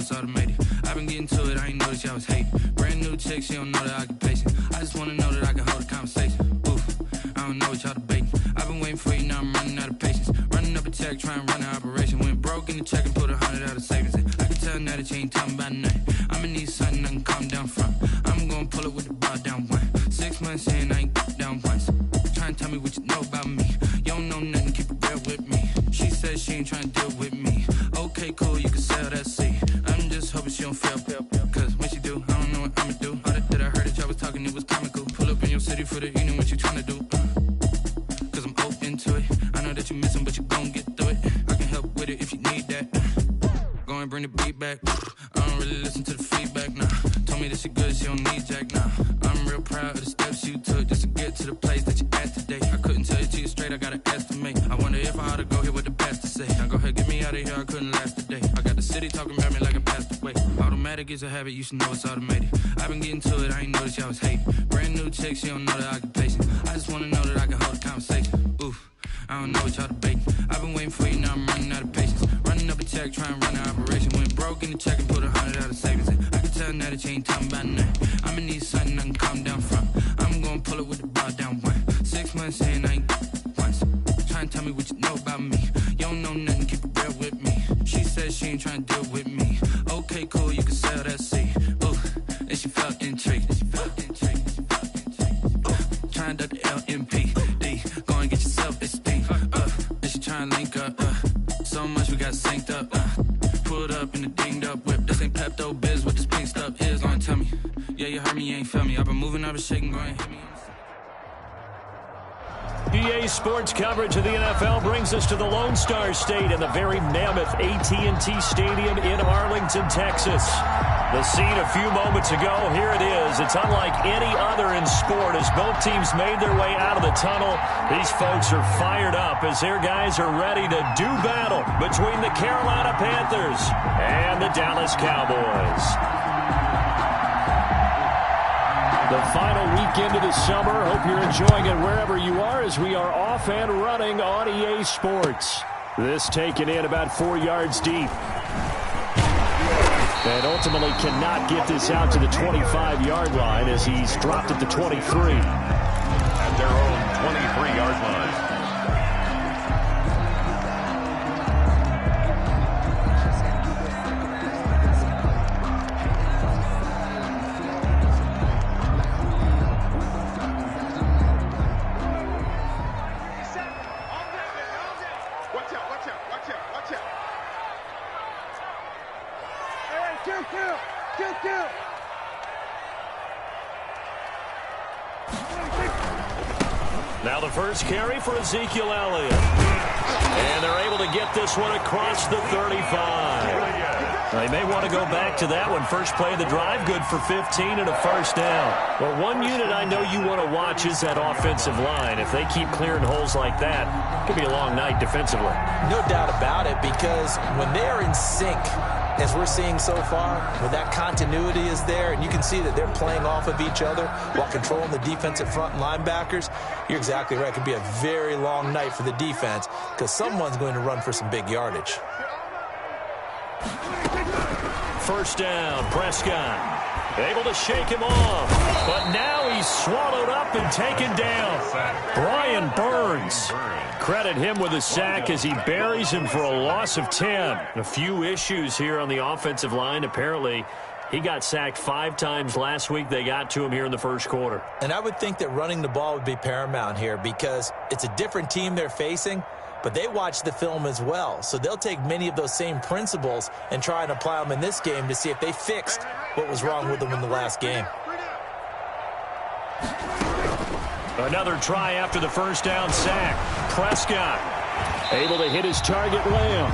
it's automated. I've been getting to it, I ain't noticed y'all was hating. Brand new chick, she don't know the occupation. I just wanna know that I can hold a conversation. Oof, I don't know what y'all debating. I've been waiting for you, now I'm running out of patience. Running up a check, trying to run an operation. Went broke in the check and put 100 out of savings in. I can tell now that you ain't talking about nothing. I'ma need something I can calm down from. I'm gonna pull it with the bar down one. 6 months in, I ain't down once. Trying to tell me what you know about me. You don't know nothing, keep it real with me. She says she ain't trying to deal with me. Okay, cool, you can sell that seat. I'm just hoping she don't fail. Cause when she do, I don't know what I'ma do. All that I heard that y'all was talking, it was comical. Pull up in your city for the evening, what you trying to do? Cause I'm open to it. I know that you missing, but you gon' get through it. I can help with it if you need that. Go and bring the beat back. I don't really listen to the feedback, nah. Told me that she good, she don't need jack, nah. I'm real proud of the steps you took just to get to the place that you at today. I couldn't tell you to you straight, I gotta estimate. I wonder if I ought to go here with the pastor say. Now go ahead, get me out of here, I couldn't last a day. I got the city talking about me like I passed away. Automatic is a habit, you should know it's automated. I've been getting to it, I ain't noticed y'all was hating. Brand new chick, she don't know the occupation. I just wanna know that I can hold a conversation. Oof, I don't know what y'all debating. I've been waiting for you, now I'm running out of patience. Running up a check, trying to run an operation. Went broke in the check and put 100 out of savings in. I can tell now that you ain't talking about nothing. I'ma need something I can calm down from. I'm gonna pull it with the bar down one. 6 months in, I ain't once. Trying to tell me what you know about me. You don't know nothing, keep it real with me. She says she ain't trying to deal with me. Okay, cool, you can sell that seat. Ooh, and she felt intrigued. Trying to duck the LMPD. Go and get yourself esteem. And she trying to link up. So much we got synced up. Pulled up in the dinged up whip. This ain't Pepto Biz, what this pink stuff is. Gonna tell me. Yeah, you heard me, you ain't feel me. I've been moving, I've been shaking, go and hit me. EA Sports coverage of the NFL brings us to the Lone Star State in the very mammoth AT&T Stadium in Arlington, Texas. The scene a few moments ago, here it is. It's unlike any other in sport as both teams made their way out of the tunnel. These folks are fired up as their guys are ready to do battle between the Carolina Panthers and the Dallas Cowboys. The final weekend of the summer. Hope you're enjoying it wherever you are as we are off and running on EA Sports. This taken in about 4 yards deep. And ultimately cannot get this out to the 25-yard line as he's dropped at the 23. At their own 23-yard line. Now the first carry for Ezekiel Elliott. And they're able to get this one across the 35. They may want to go back to that one. First play of the drive, good for 15 and a first down. Well, one unit I know you want to watch is that offensive line. If they keep clearing holes like that, it could be a long night defensively. No doubt about it, because when they're in sync, as we're seeing so far, when that continuity is there, and you can see that they're playing off of each other while controlling the defensive front and linebackers, you're exactly right. It could be a very long night for the defense because someone's going to run for some big yardage. First down, Prescott. Able to shake him off, but now he's swallowed up and taken down. Brian Burns. Credit him with a sack as he buries him for a loss of 10. A few issues here on the offensive line. Apparently, he got sacked 5 times last week. They got to him here in the first quarter. And I would think that running the ball would be paramount here because it's a different team they're facing, but they watch the film as well. So they'll take many of those same principles and try and apply them in this game to see if they fixed what was wrong with them in the last game. Another try after the first down sack. Prescott able to hit his target Lamb.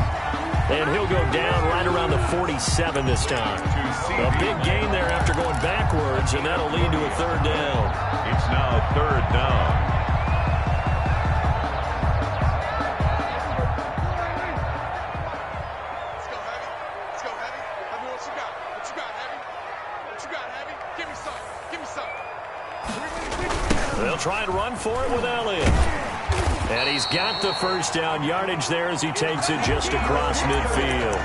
And he'll go down right around the 47 this time. A big gain there after going backwards, and that'll lead to a third down. It's now third down. They'll try and run for it with Elliott. And he's got the first down yardage there as he takes it just across midfield.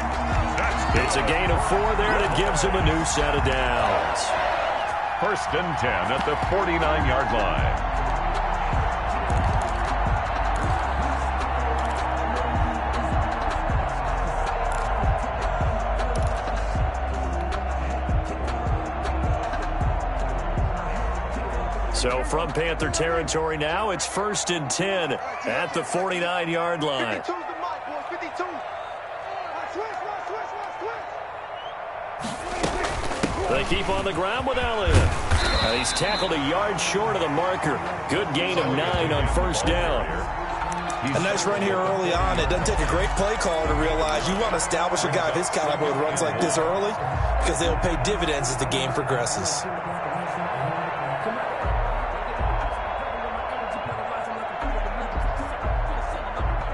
That's It's a gain of 4 there that gives him a new set of downs. 1st and 10 at the 49-yard line. So from Panther territory now, it's 1st and 10 at the 49-yard line. They keep on the ground with Elliott. And he's tackled a yard short of the marker. Good gain of 9 on 1st down. A nice run here early on. It doesn't take a great play caller to realize you want to establish a guy of his caliber with runs like this early because they'll pay dividends as the game progresses.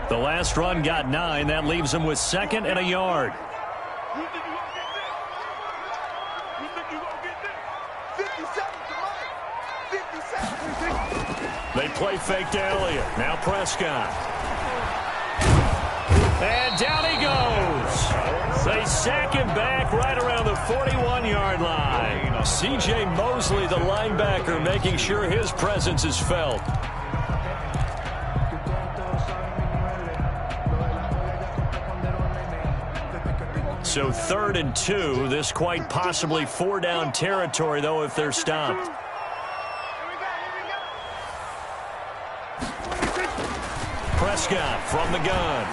The last run got 9. That leaves him with 2nd and a yard. They play fake to Elliott. Now Prescott. And down he goes. They sack him back right around the 41-yard line. C.J. Mosley, the linebacker, making sure his presence is felt. So 3rd and 2. This quite possibly 4-down territory, though, if they're stopped. Prescott from the gun.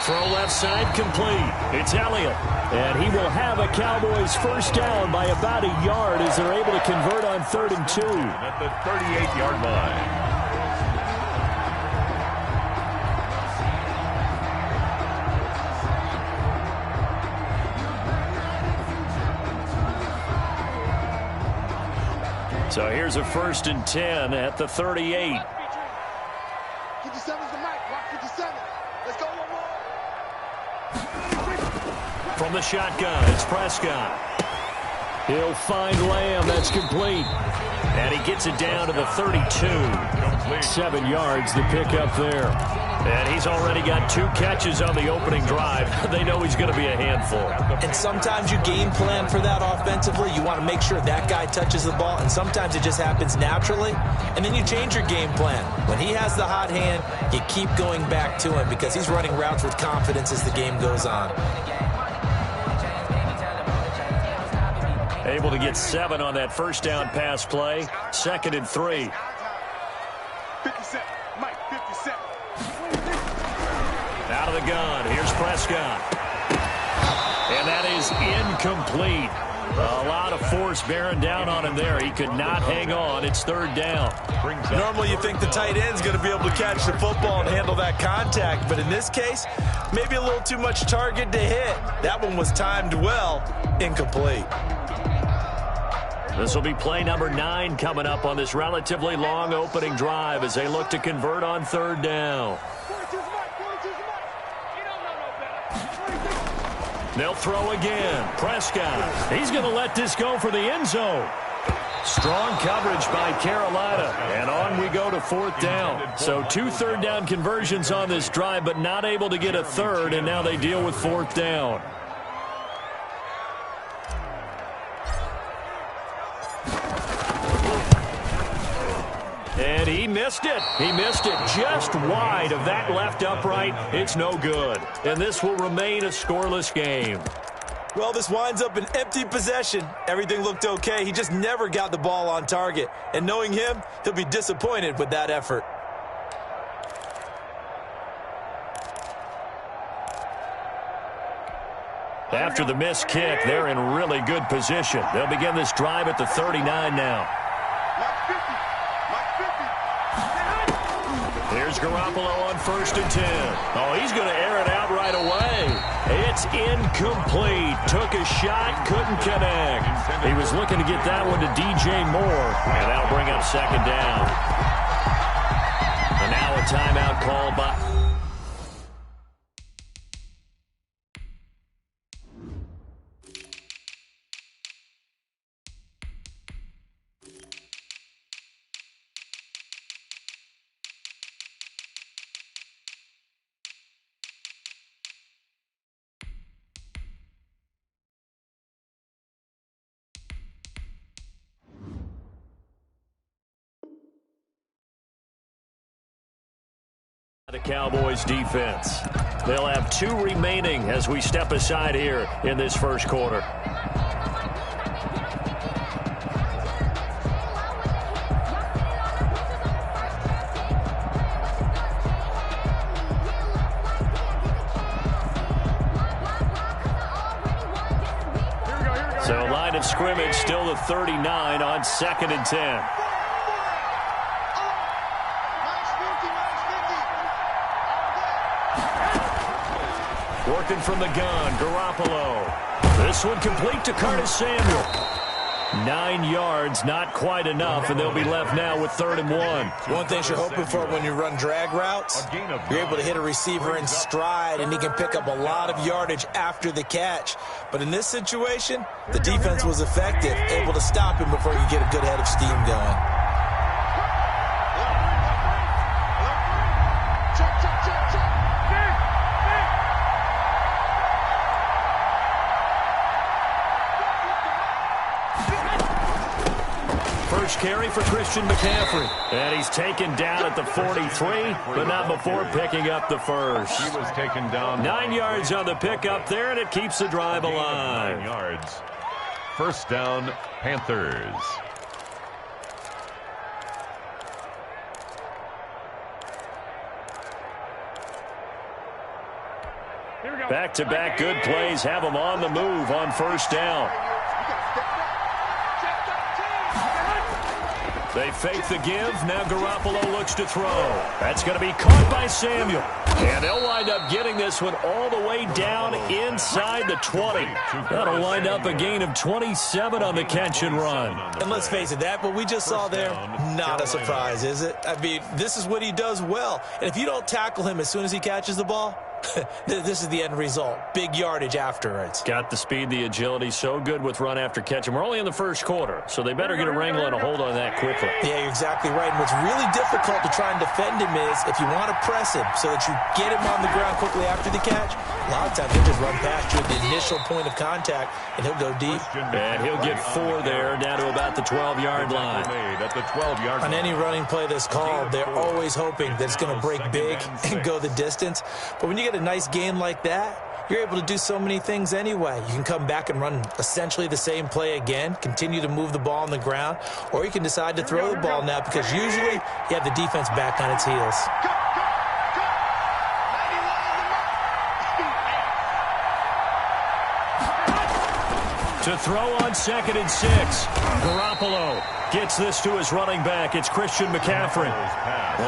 Throw left side complete. It's Elliott. And he will have a Cowboys 1st down by about a yard as they're able to convert on 3rd and 2. At the 38-yard line. So here's a 1st and 10 at the 38. 57's the mic. Watch 57. Let's go one more. From the shotgun, it's Prescott. He'll find Lamb. That's complete. And he gets it down to the 32. 7 yards the pickup there. And he's already got 2 catches on the opening drive. They know he's going to be a handful. And sometimes you game plan for that offensively. You want to make sure that guy touches the ball, and sometimes it just happens naturally. And then you change your game plan. When he has the hot hand, you keep going back to him because he's running routes with confidence as the game goes on. Able to get 7 on that 1st down pass play. 2nd and 3. 57. Mike, 57. Out of the gun. Here's Prescott. And that is incomplete. A lot of force bearing down on him there. He could not hang on. It's 3rd down. Normally you think the tight end's going to be able to catch the football and handle that contact. But in this case, maybe a little too much target to hit. That one was timed well. Incomplete. This will be play number 9 coming up on this relatively long opening drive as they look to convert on 3rd down. They'll throw again. Prescott. He's going to let this go for the end zone. Strong coverage by Carolina. And on we go to 4th down. So 2 3rd down conversions on this drive, but not able to get a 3rd, and now they deal with 4th down. And he missed it. He missed it just wide of that left upright. It's no good. And this will remain a scoreless game. Well, this winds up an empty possession. Everything looked okay. He just never got the ball on target. And knowing him, he'll be disappointed with that effort. After the missed kick, they're in really good position. They'll begin this drive at the 39 now. Here's Garoppolo on 1st and 10. Oh, he's going to air it out right away. It's incomplete. Took a shot, couldn't connect. He was looking to get that one to DJ Moore, and that'll bring up 2nd down. And now a timeout called by... The Cowboys defense. They'll have 2 remaining as we step aside here in this first quarter. So line of scrimmage still the 39 on 2nd and 10. Working from the gun, Garoppolo. This one complete to Curtis Samuel. 9 yards, not quite enough, and they'll be left now with 3rd and 1. One thing you're hoping for when you run drag routes, you're able to hit a receiver in stride, and he can pick up a lot of yardage after the catch. But in this situation, the defense was effective, able to stop him before you get a good head of steam going. First carry for Christian McCaffrey. And he's taken down at the 43, but not before picking up the first. He was taken down. 9 yards on the pickup there, and it keeps the drive alive. 9 yards. First down, Panthers. Back-to-back good plays have them on the move on first down. They fake the give. Now Garoppolo looks to throw. That's going to be caught by Samuel. And they'll wind up getting this one all the way down inside the 20. That'll wind up a gain of 27 on the catch and run. And let's face it, that what we just saw there, not a surprise, is it? I mean, this is what he does well. And if you don't tackle him as soon as he catches the ball, this is the end result. Big yardage afterwards. Got the speed, the agility, so good with run after catch. And we're only in the first quarter, so they better get a wrangle and a hold on that quickly. Yeah, you're exactly right. And what's really difficult to try and defend him is if you want to press him so that you get him on the ground quickly after the catch, a lot of times he'll just run past you at the initial point of contact, and he'll go deep. And he'll get 4 there, down to about the 12-yard line. On any running play that's called, they're always hoping that it's going to break big and go the distance. But when you get a nice gain like that, you're able to do so many things anyway. You can come back and run essentially the same play again, continue to move the ball on the ground, or you can decide to throw the ball now because usually you have the defense back on its heels. To throw on 2nd and 6. Garoppolo gets this to his running back. It's Christian McCaffrey.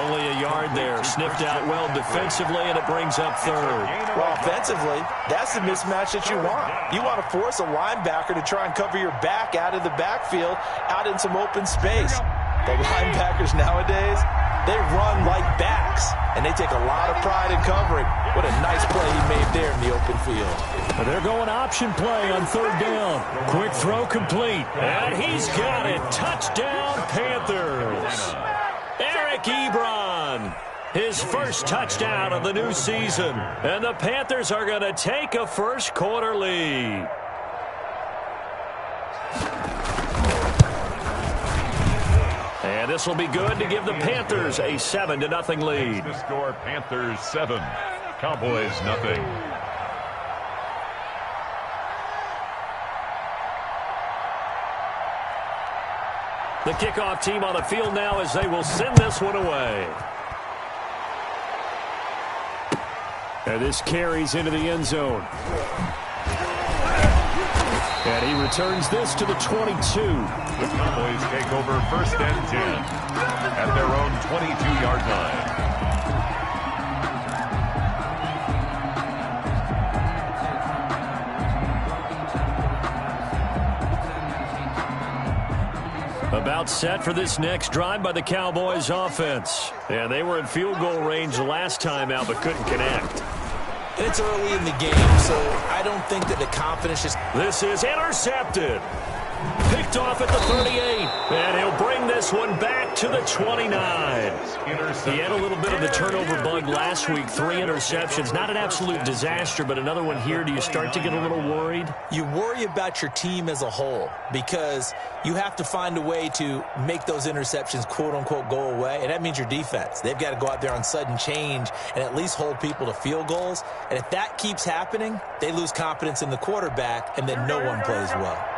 Only a yard there. Sniffed out well defensively, and it brings up 3rd. Well, offensively, that's the mismatch that you want. You want to force a linebacker to try and cover your back out of the backfield, out in some open space. The linebackers nowadays, they run like backs, and they take a lot of pride in covering. What a nice play he made there in the open field. They're going option play on 3rd down. Quick throw complete. And he's got it. Touchdown, Panthers. Eric Ebron, his first touchdown of the new season. And the Panthers are going to take a first quarter lead. And this will be good to give the Panthers a 7-0 lead. The score, Panthers 7, Cowboys nothing. The kickoff team on the field now as they will send this one away. And this carries into the end zone. And he returns this to the 22. The Cowboys take over 1st and 10 at their own 22-yard line. About set for this next drive by the Cowboys offense. And they were in field goal range last time out but couldn't connect. And it's early in the game, so I don't think that the confidence is... This is intercepted. Picked off at the 38. And he'll bring this one back to the 29. He had a little bit of the turnover bug last week. 3 interceptions. Not an absolute disaster, but another one here. Do you start to get a little worried? You worry about your team as a whole because you have to find a way to make those interceptions, quote-unquote, go away, and that means your defense. They've got to go out there on sudden change and at least hold people to field goals. And if that keeps happening, they lose confidence in the quarterback, and then no one plays well.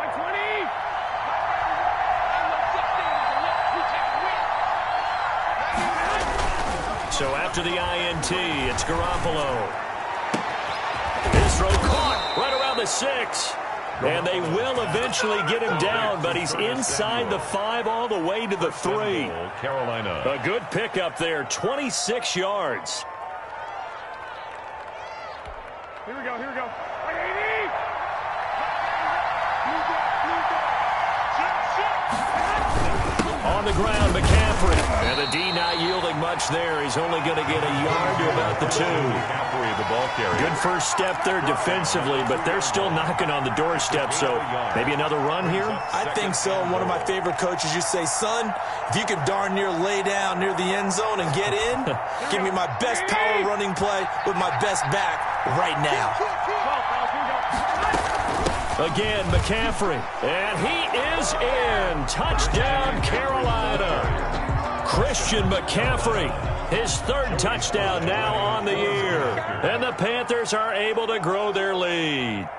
So after the INT, it's Garoppolo. His throw caught right around the 6. And they will eventually get him down, but he's inside the 5 all the way to the 3. Carolina. A good pickup there, 26 yards. Here we go, here we go. On the ground, McCaffrey. And the D not yielding much there. He's only going to get a yard to about the 2. McCaffrey, the ball carrier. Good first step there defensively, but they're still knocking on the doorstep, so maybe another run here? I think so. One of my favorite coaches used to say, son, if you could darn near lay down near the end zone and get in, give me my best power running play with my best back right now. Again, McCaffrey, and he is in. Touchdown, Carolina. Christian McCaffrey, his 3rd touchdown now on the year. And the Panthers are able to grow their lead.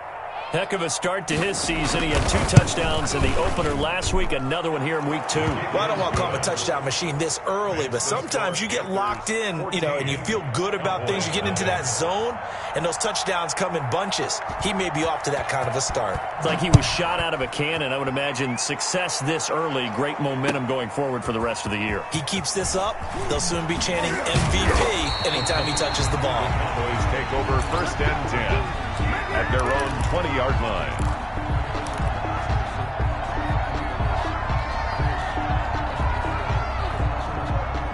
Heck of a start to his season. He had 2 touchdowns in the opener last week, another one here in week 2. Well, I don't want to call him a touchdown machine this early, but sometimes you get locked in, and you feel good about things. You get into that zone, and those touchdowns come in bunches. He may be off to that kind of a start. It's like he was shot out of a cannon. I would imagine success this early, great momentum going forward for the rest of the year. He keeps this up, they'll soon be chanting MVP anytime he touches the ball. Cowboys take over 1st and 10 at their own 20-yard line.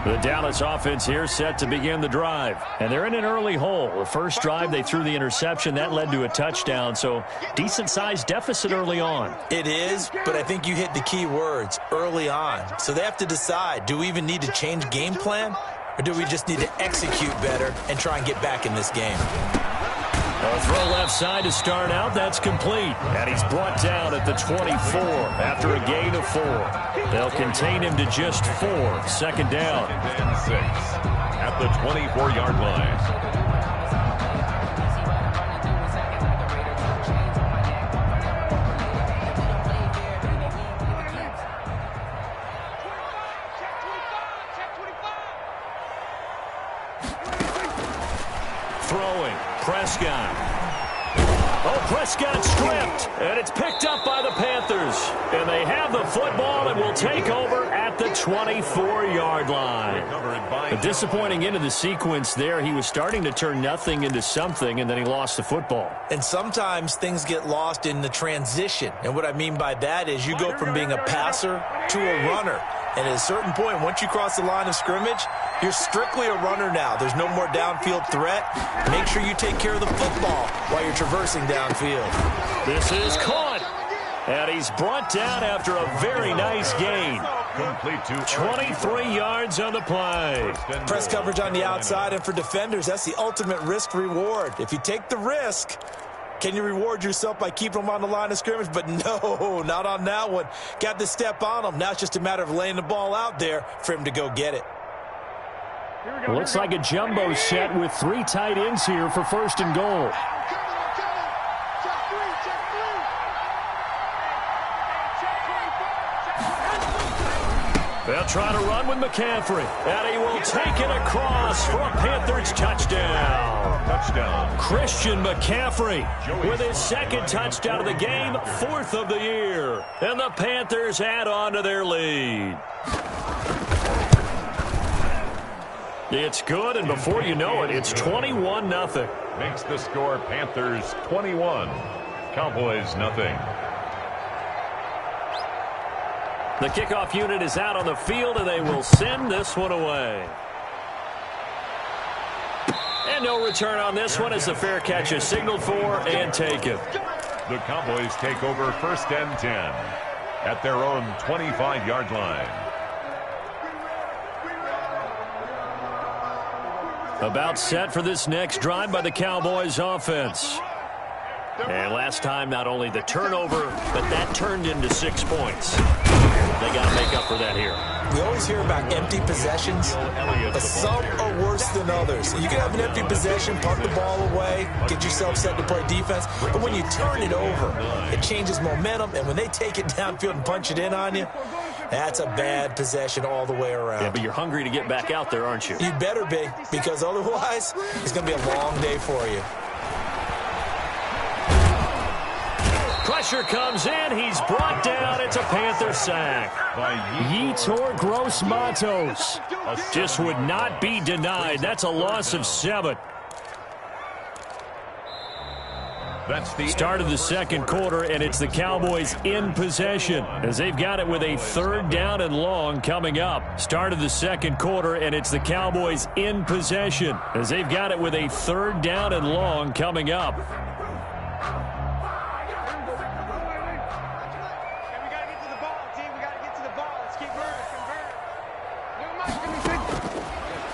The Dallas offense here set to begin the drive. And they're in an early hole. The first drive, they threw the interception. That led to a touchdown, so decent-sized deficit early on. It is, but I think you hit the key words, early on. So they have to decide, do we even need to change game plan? Or do we just need to execute better and try and get back in this game? A throw left side to start out. That's complete. And he's brought down at the 24 after a gain of 4. They'll contain him to just 4. 2nd down. 2nd and 6 at the 24-yard line. Throwing. Prescott. Oh, Prescott stripped, and it's picked up by the Panthers. And they have the football and will take over at the 24-yard line. A disappointing end of the sequence there. He was starting to turn nothing into something, and then he lost the football. And sometimes things get lost in the transition. And what I mean by that is you go from being a passer to a runner. And at a certain point, once you cross the line of scrimmage, you're strictly a runner now. There's no more downfield threat. Make sure you take care of the football while you're traversing downfield. This is caught. And he's brought down after a very nice gain. Complete to 23 yards on the play. Press coverage on the outside, and for defenders, that's the ultimate risk-reward. If you take the risk, can you reward yourself by keeping them on the line of scrimmage? But no, not on that one. Got the step on him. Now it's just a matter of laying the ball out there for him to go get it. Looks like a jumbo set with 3 tight ends here for 1st and goal. They'll try to run with McCaffrey, and he will take it across for a Panthers touchdown. Touchdown. Christian McCaffrey with his 2nd touchdown of the game, 4th of the year. And the Panthers add on to their lead. It's good, and before you know it, it's 21-0. Makes the score Panthers 21, Cowboys nothing. The kickoff unit is out on the field, and they will send this one away. And no return on this one as the fair catch is signaled for and taken. The Cowboys take over 1st and 10 at their own 25-yard line. About set for this next drive by the Cowboys offense. And last time, not only the turnover, but that turned into 6 points. They got to make up for that here. We always hear about empty possessions, but some are worse than others. You can have an empty possession, punt the ball away, get yourself set to play defense, but when you turn it over, it changes momentum, and when they take it downfield and punch it in on you, that's a bad possession all the way around. Yeah, but you're hungry to get back out there, aren't you? You'd better be, because otherwise, it's going to be a long day for you. Pressure comes in. He's brought down. It's a Panther sack. Yetur Gross-Matos just would not be denied. That's a loss of 7. That's the start of the second quarter, and it's the Cowboys in possession as they've got it with a 3rd down and long coming up. Start of the second quarter, and it's the Cowboys in possession as they've got it with a 3rd down and long coming up.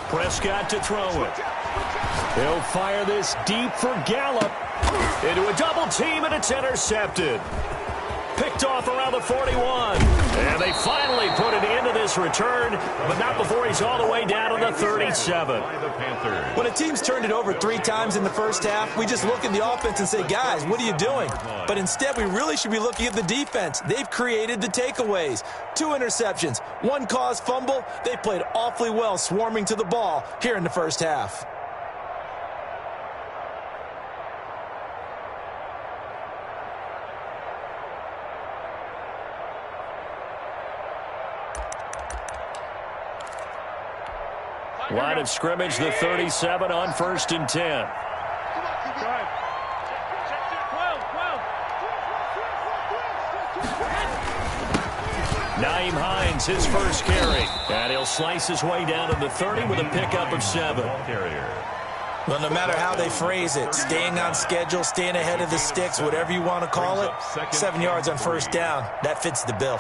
Prescott to throw it. He'll fire this deep for Gallup. Into a double team, and it's intercepted. Picked off around the 41. And they finally put it into this return, but not before he's all the way down to the 37. When a team's turned it over 3 times in the first half, we just look at the offense and say, guys, what are you doing? But instead, we really should be looking at the defense. They've created the takeaways. 2 interceptions, 1 caused fumble. They played awfully well swarming to the ball here in the first half. Line of scrimmage, the 37 on 1st and 10. Nyheim Hines, his first carry. And he'll slice his way down to the 30 with a pickup of 7. Well, no matter how they phrase it, staying on schedule, staying ahead of the sticks, whatever you want to call it, 7 yards on 1st down, that fits the bill.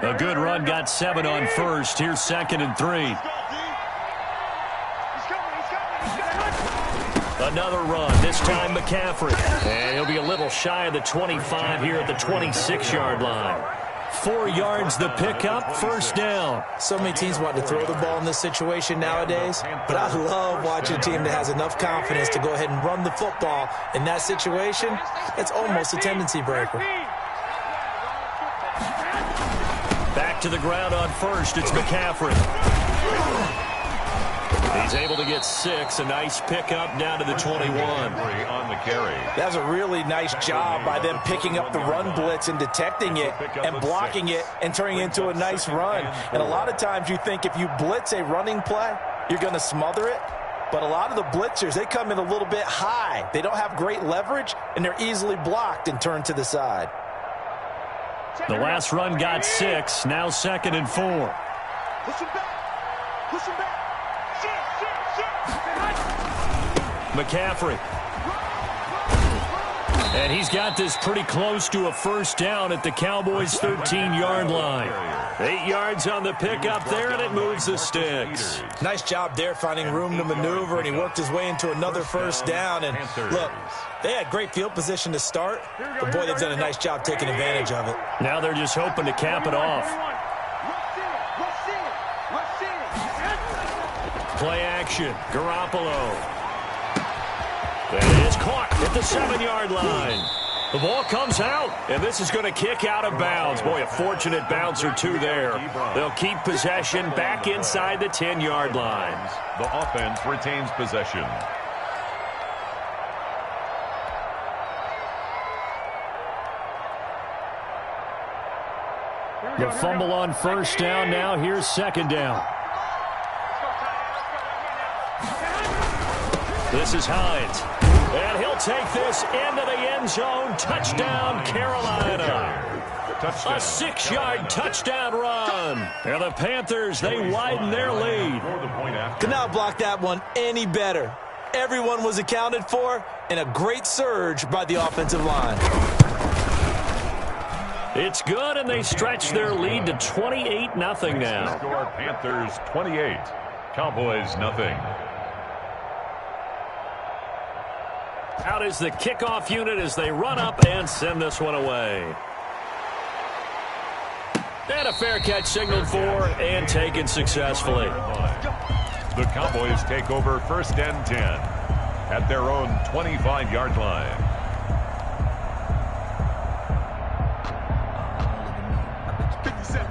A good run got 7 on 1st. Here's 2nd and 3. Another run, this time McCaffrey. And he'll be a little shy of the 25 here at the 26-yard line. 4 yards the pickup, 1st down. So many teams want to throw the ball in this situation nowadays, but I love watching a team that has enough confidence to go ahead and run the football. In that situation, it's almost a tendency breaker. Back to the ground on 1st, it's McCaffrey. He's able to get 6, a nice pickup down to the 21. On the carry. That was a really nice job by them picking up the run blitz and detecting it and blocking it and turning it into a nice run. And a lot of times you think if you blitz a running play, you're going to smother it. But a lot of the blitzers, they come in a little bit high. They don't have great leverage, and they're easily blocked and turned to the side. The last run got 6, now 2nd and 4. Push him back. Push him back. McCaffrey. And he's got this pretty close to a 1st down at the Cowboys' 13-yard line. 8 yards on the pickup there, and it moves the sticks. Nice job there finding room to maneuver, and he worked his way into another 1st down. And look, they had great field position to start, but boy, they've done a nice job taking advantage of it. Now they're just hoping to cap it off. Play action, Garoppolo. And it is caught at the 7-yard line. The ball comes out, and this is going to kick out of bounds. Boy, a fortunate bounce or 2 there. They'll keep possession back inside the 10-yard line. The offense retains possession. The fumble on 1st down. Now here's 2nd down. This is Hines. And he'll take this into the end zone. Touchdown, Carolina. A 6-yard touchdown run. And the Panthers, they widen their lead. Could not block that one any better. Everyone was accounted for, and a great surge by the offensive line. It's good, and they stretch their lead to 28-0 now. Score Panthers 28, Cowboys nothing. Out is the kickoff unit as they run up and send this one away. And a fair catch signaled for and taken successfully. The Cowboys take over 1st and 10 at their own 25-yard line.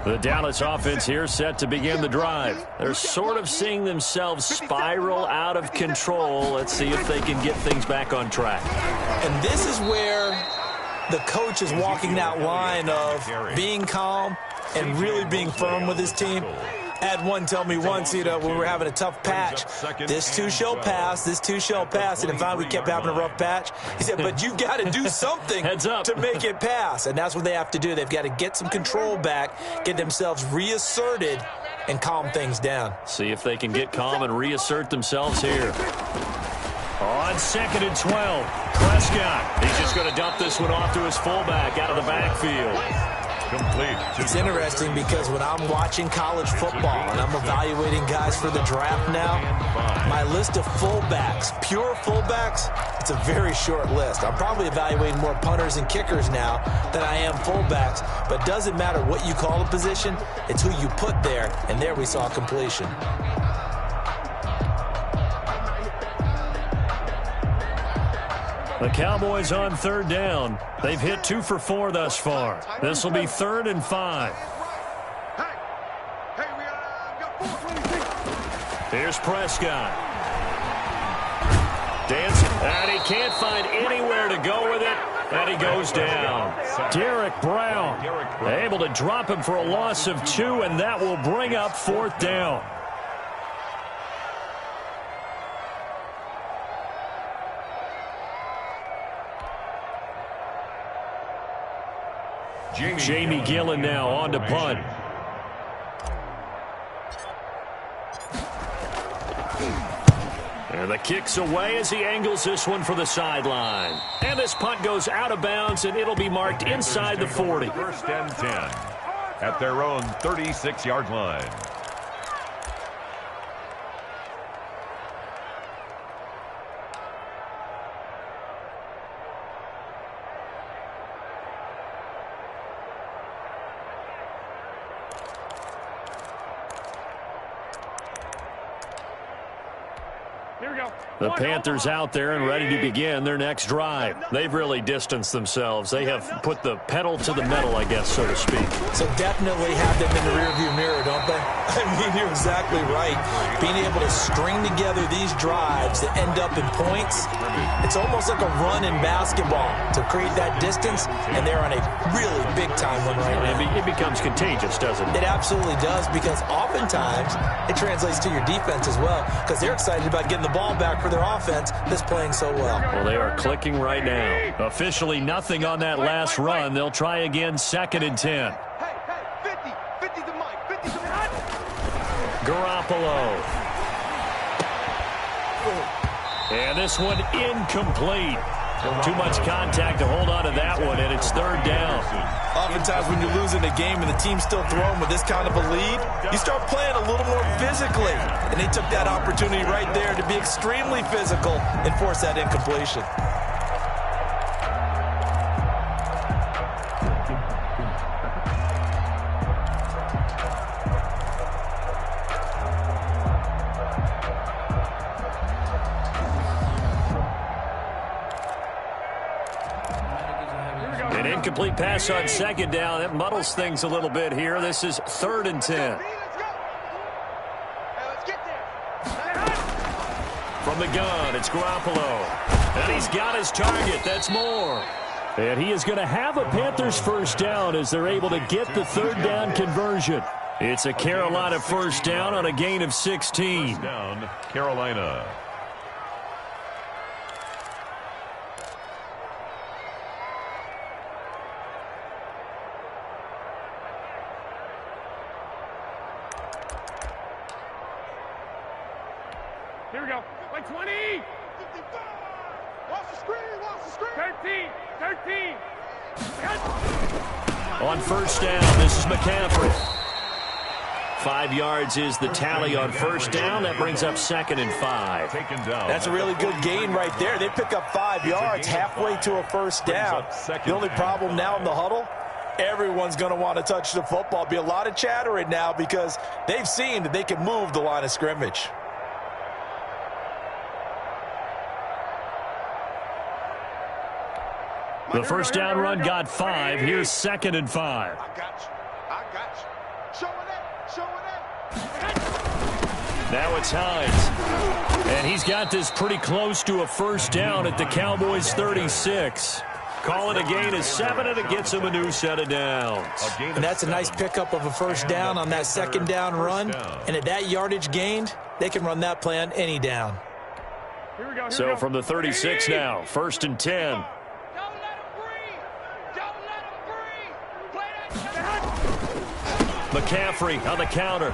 The Dallas offense here set to begin the drive. They're sort of seeing themselves spiral out of control. Let's see if they can get things back on track. And this is where the coach is walking that line of being calm and really being firm with his team. I had one tell me once, when we were having a tough patch, this too shall pass, this too shall pass. And finally we kept having a rough patch. He said, but you've got to do something to make it pass. And that's what they have to do. They've got to get some control back, get themselves reasserted, and calm things down. See if they can get calm and reassert themselves here. On 2nd and 12, Prescott. He's just going to dump this one off to his fullback out of the backfield. Complete. It's interesting because when I'm watching college football and I'm evaluating guys for the draft now, my list of fullbacks, pure fullbacks, it's a very short list. I'm probably evaluating more punters and kickers now than I am fullbacks, but it doesn't matter what you call a position, it's who you put there, and there we saw completion. The Cowboys on 3rd down. They've hit 2 for 4 thus far. This will be 3rd and 5. Here's Prescott. Dancing, and he can't find anywhere to go with it, and he goes down. Derek Brown able to drop him for a loss of 2, and that will bring up 4th down. Jamie Gillen now on to punt. And the kick's away as he angles this one for the sideline. And this punt goes out of bounds, and it'll be marked inside the 40. 1st and 10 at their own 36-yard line. The Panthers out there and ready to begin their next drive. They've really distanced themselves. They have put the pedal to the metal, I guess, so to speak. So definitely have them in the rearview mirror, don't they? I mean, you're exactly right. Being able to string together these drives that end up in points, it's almost like a run in basketball to create that distance, and they're on a really big-time one right now. It becomes contagious, doesn't it? It absolutely does, because oftentimes it translates to your defense as well, because they're excited about getting the ball back for their offense that's playing so well. Well, they are clicking right now. Officially nothing on that last run. They'll try again 2nd and 10. Hey, 50 the mic, 50 the mic. Garoppolo. And this one incomplete. Too much contact to hold on to that one, and it's 3rd down. Oftentimes when you're losing a game and the team's still throwing with this kind of a lead, you start playing a little more physically. And they took that opportunity right there to be extremely physical and force that incompletion. An incomplete pass on 2nd down. It muddles things a little bit here. This is 3rd and 10. From the gun, it's Garoppolo. And he's got his target. That's Moore. And he is going to have a Panthers 1st down as they're able to get the 3rd down conversion. It's a Carolina 1st down on a gain of 16. Down, Carolina. Here we go. Like 20. Watch the screen, watch the screen. 13. On first down, this is McCaffrey. 5 yards is the tally on first down. That brings up 2nd and 5. That's a really good gain right there. They pick up 5 yards halfway to a first down. The only problem now in the huddle, everyone's going to want to touch the football. Be a lot of chattering now because they've seen that they can move the line of scrimmage. The first down run got 5. Here's 2nd and 5. I got you. Showing it. Now it's Hines. And he's got this pretty close to a first down at the Cowboys' 36. Call it a gain of 7, and it gets him a new set of downs. And that's a nice pickup of a first down on that second down run. And at that yardage gained, they can run that play on any down. So from the 36 now, 1st and 10. McCaffrey on the counter.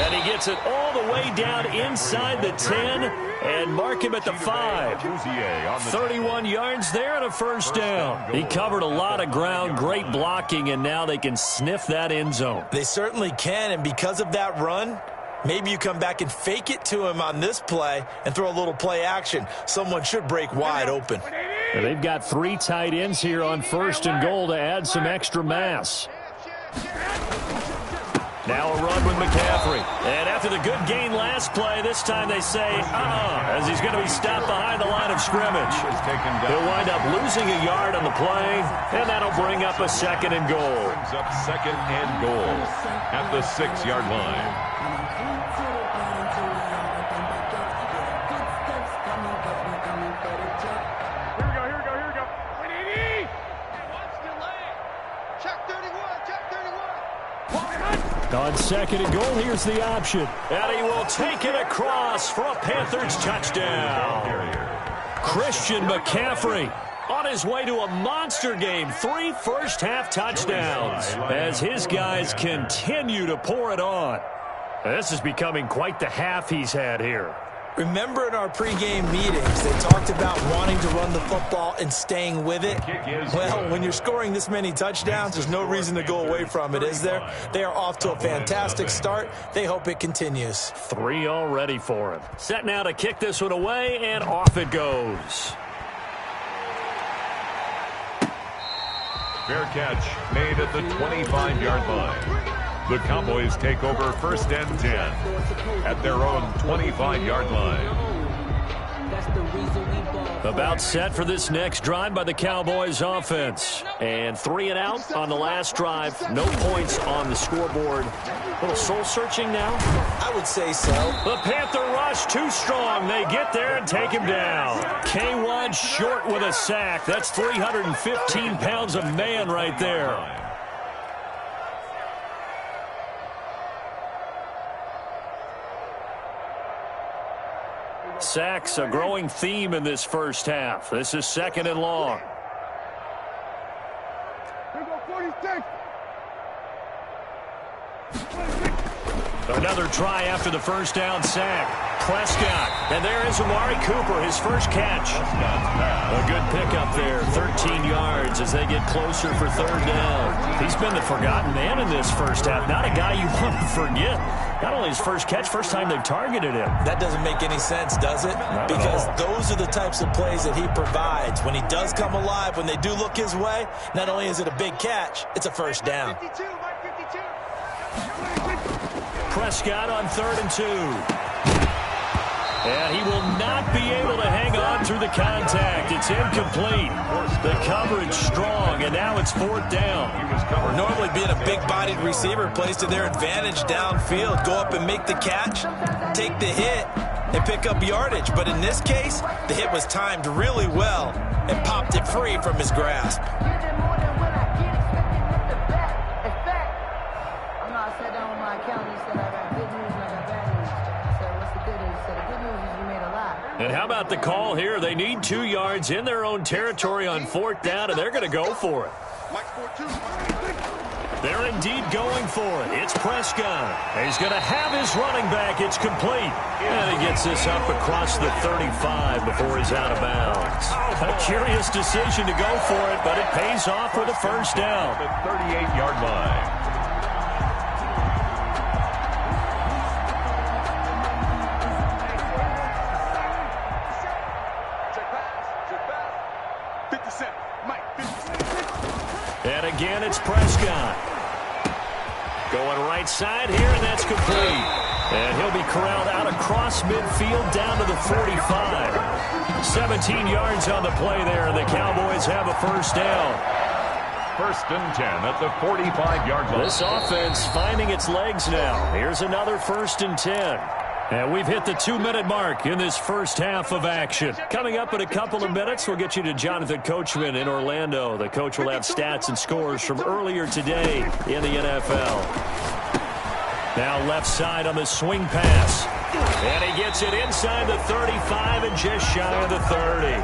And he gets it all the way down inside the 10 and mark him at the 5. 31 yards there and a first down. He covered a lot of ground, great blocking, and now they can sniff that end zone. They certainly can, and because of that run, maybe you come back and fake it to him on this play and throw a little play action. Someone should break wide open. And they've got 3 tight ends here on 1st and goal to add some extra mass. Now a run with McCaffrey. And after the good gain last play, this time they say, as he's going to be stopped behind the line of scrimmage. He'll wind up losing a yard on the play, and that'll bring up a 2nd and goal. Brings up 2nd and goal at the 6-yard line. On 2nd and goal, here's the option. And he will take it across for a Panthers touchdown. Christian McCaffrey on his way to a monster game. 3 first-half touchdowns as his guys continue to pour it on. This is becoming quite the half he's had here. Remember in our pregame meetings, they talked about wanting to run the football and staying with it? Well, when you're scoring this many touchdowns, there's no reason to go away from it, is there? They are off to a fantastic start. They hope it continues. 3 already for him. Set now to kick this one away, and off it goes. Fair catch made at the 25-yard line. The Cowboys take over 1st and 10 at their own 25-yard line. About set for this next drive by the Cowboys offense. And 3 and out on the last drive. No points on the scoreboard. A little soul-searching now? I would say so. The Panther rush too strong. They get there and take him down. K1 short with a sack. That's 315 pounds of man right there. Sacks, a growing theme in this first half. This is 2nd and long. Another try after the first down sack. Prescott. And there is Amari Cooper, his first catch. A good pickup there. 13 yards as they get closer for 3rd down. He's been the forgotten man in this first half. Not a guy you want to forget. Not only his first catch, first time they've targeted him. That doesn't make any sense, does it? Because those are the types of plays that he provides. When he does come alive, when they do look his way, not only is it a big catch, it's a first down. Prescott on 3rd and 2. And he will not be able to hang on through the contact. It's incomplete. The coverage strong, and now it's 4th down. Normally being a big-bodied receiver plays to their advantage downfield. Go up and make the catch, take the hit, and pick up yardage. But in this case, the hit was timed really well and popped it free from his grasp. And how about the call here? They need 2 yards in their own territory on 4th down, and they're going to go for it. They're indeed going for it. It's Prescott. He's going to have his running back. It's complete. And he gets this up across the 35 before he's out of bounds. A curious decision to go for it, but it pays off with a first down. The 38-yard line. And again, it's Prescott. Going right side here, and that's complete. And he'll be corralled out across midfield down to the 45. 17 yards on the play there, and the Cowboys have a first down. First and 10 at the 45-yard line. This offense finding its legs now. Here's another first and 10. And we've hit the 2-minute mark in this first half of action. Coming up in a couple of minutes, we'll get you to Jonathan Coachman in Orlando. The coach will have stats and scores from earlier today in the NFL. Now left side on the swing pass. And he gets it inside the 35 and just shy of the 30.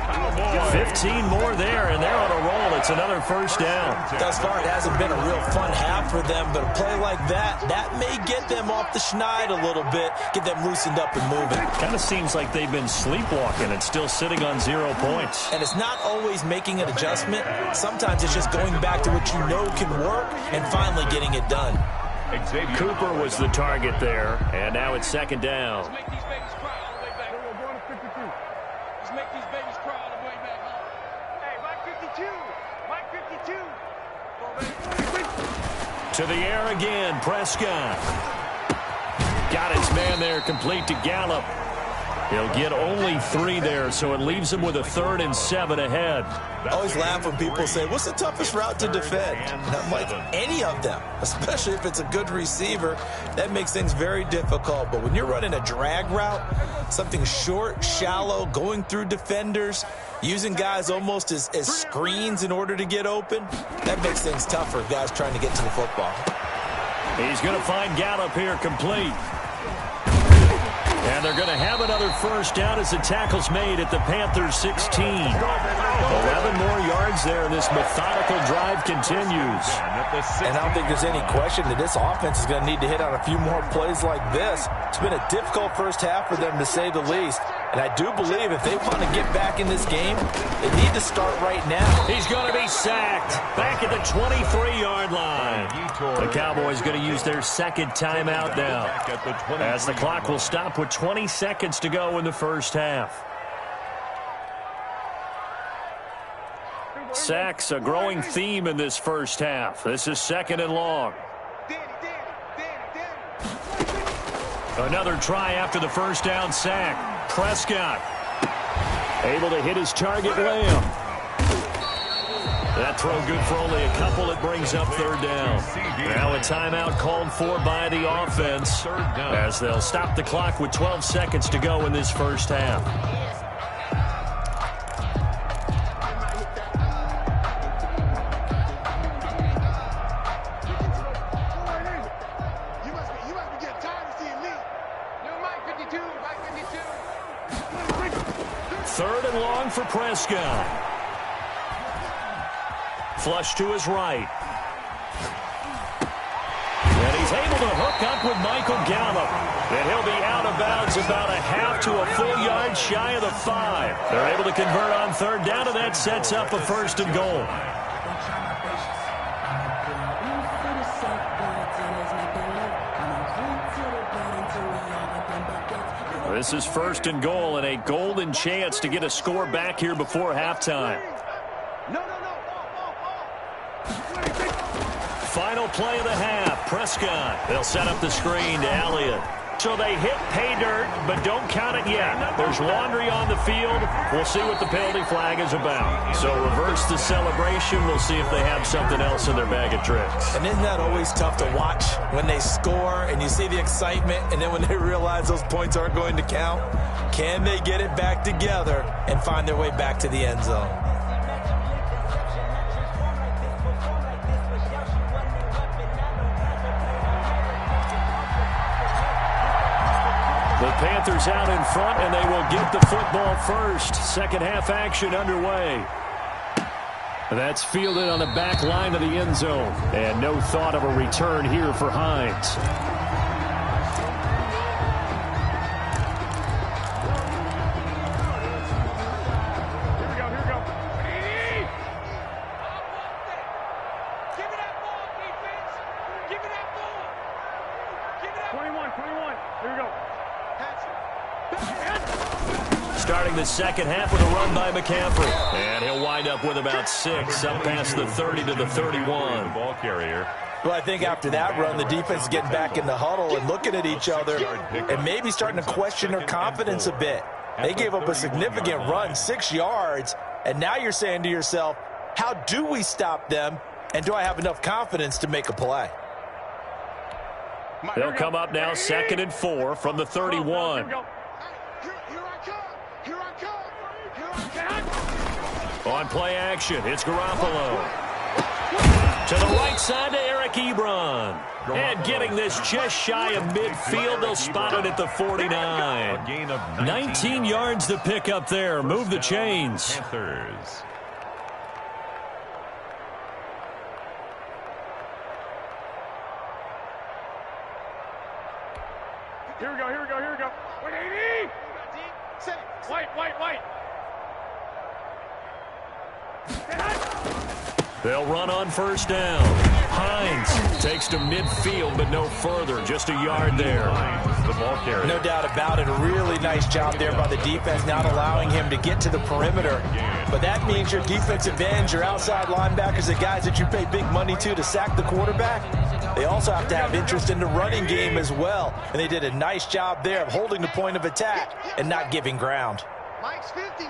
15 more there, and they're on a roll. It's another first down. Thus far, it hasn't been a real fun half for them, but a play like that may get them off the schneid a little bit, get them loosened up and moving. Kind of seems like they've been sleepwalking and still sitting on 0 points. And it's not always making an adjustment. Sometimes it's just going back to what you know can work and finally getting it done. Cooper was the target there, and now it's second down. Let's make these babies cry all the way back home. Let's make these babies cry all the way back home. Hey, Mike 52. To the air again, Prescott. Got his man there, complete to Gallup. He'll get only 3 there, so it leaves him with a 3rd and 7 ahead. I always laugh when people say, what's the toughest route to defend? And I'm like, any of them, especially if it's a good receiver. That makes things very difficult. But when you're running a drag route, something short, shallow, going through defenders, using guys almost as screens in order to get open, that makes things tougher, guys trying to get to the football. He's going to find Gallup here complete. And they're going to have another first down as the tackle's made at the Panthers' 16. 11 more yards there, and this methodical drive continues. And I don't think there's any question that this offense is going to need to hit on a few more plays like this. It's been a difficult first half for them, to say the least. And I do believe if they want to get back in this game, they need to start right now. He's going to be sacked back at the 23-yard line. The Cowboys going to use their second timeout now, as the clock will stop with 20 seconds to go in the first half. Sacks, a growing theme in this first half. This is 2nd and long. Another try after the first down sack. Prescott able to hit his target, Lamb. That throw good for only a couple. It brings up 3rd down. Now a timeout called for by the offense, as they'll stop the clock with 12 seconds to go in this first half. For Prescott. Flush to his right. And he's able to hook up with Michael Gallup. And he'll be out of bounds about a half to a full yard shy of the 5. They're able to convert on 3rd down, and that sets up a 1st and goal. This is 1st and goal, and a golden chance to get a score back here before halftime. Final play of the half. Prescott. They'll set up the screen to Elliott. So they hit pay dirt, but don't count it yet. There's laundry on the field. We'll see what the penalty flag is about. So reverse the celebration. We'll see if they have something else in their bag of tricks. And isn't that always tough to watch when they score and you see the excitement, and then when they realize those points aren't going to count? Can they get it back together and find their way back to the end zone? The Panthers out in front, and they will get the football first. Second half action underway. That's fielded on the back line of the end zone. And no thought of a return here for Hines. Starting the second half with a run by McCaffrey. And he'll wind up with about 6, up past the 30 to the 31. Ball carrier. Well, I think after that run, the defense is getting back in the huddle and looking at each other and maybe starting to question their confidence a bit. They gave up a significant run, 6 yards, and now you're saying to yourself, how do we stop them, and do I have enough confidence to make a play? They'll come up now 2nd and 4 from the 31. On play action, it's Garoppolo. To the right side to Eric Ebron. And getting this just shy of midfield, they'll spot it at the 49. 19 yards to pick up there. Move the chains. Panthers. Here we go. Wait, 80! White. They'll run on first down. Hines takes to midfield, but no further. Just a yard there. The ball carrier. No doubt about it. A really nice job there by the defense, not allowing him to get to the perimeter. But that means your defensive ends, your outside linebackers, the guys that you pay big money to sack the quarterback, they also have to have interest in the running game as well. And they did a nice job there of holding the point of attack and not giving ground. Mike's 50.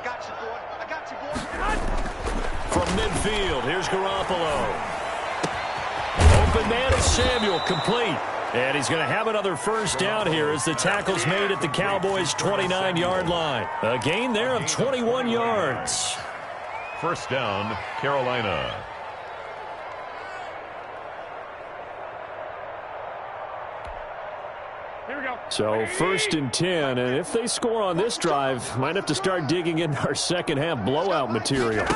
Got you, boy. I got you, boy. From midfield, here's Garoppolo. Open man is Samuel, complete. And he's going to have another first down here as the tackle's made at the Cowboys' 29-yard line. A gain there of 21 yards. First down, Carolina. Here we go. So 1st and 10, and if they score on this drive, might have to start digging into our second half blowout material.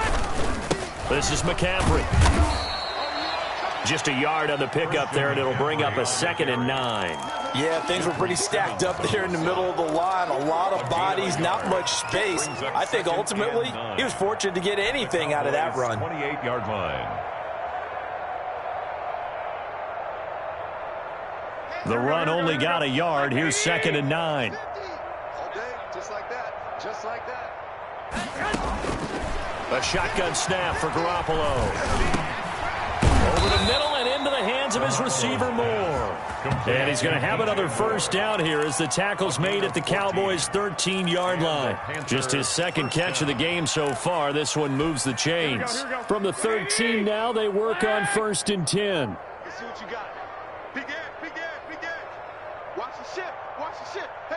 This is McCaffrey. Just a yard on the pickup there, and it'll bring up a 2nd and 9. Yeah, things were pretty stacked up there in the middle of the line. A lot of bodies, not much space. I think ultimately he was fortunate to get anything out of that run. 28-yard line. The run only got a yard. Here's 2nd and 9. Okay, just like that. Just like that. A shotgun snap for Garoppolo. Over the middle and into the hands of his receiver Moore. And he's going to have another first down here as the tackle's made at the Cowboys' 13-yard line. Just his 2nd catch of the game so far. This one moves the chains. From the 13 now, they work on 1st and 10. Let's see what you got. Big edge. Watch the ship. Hey,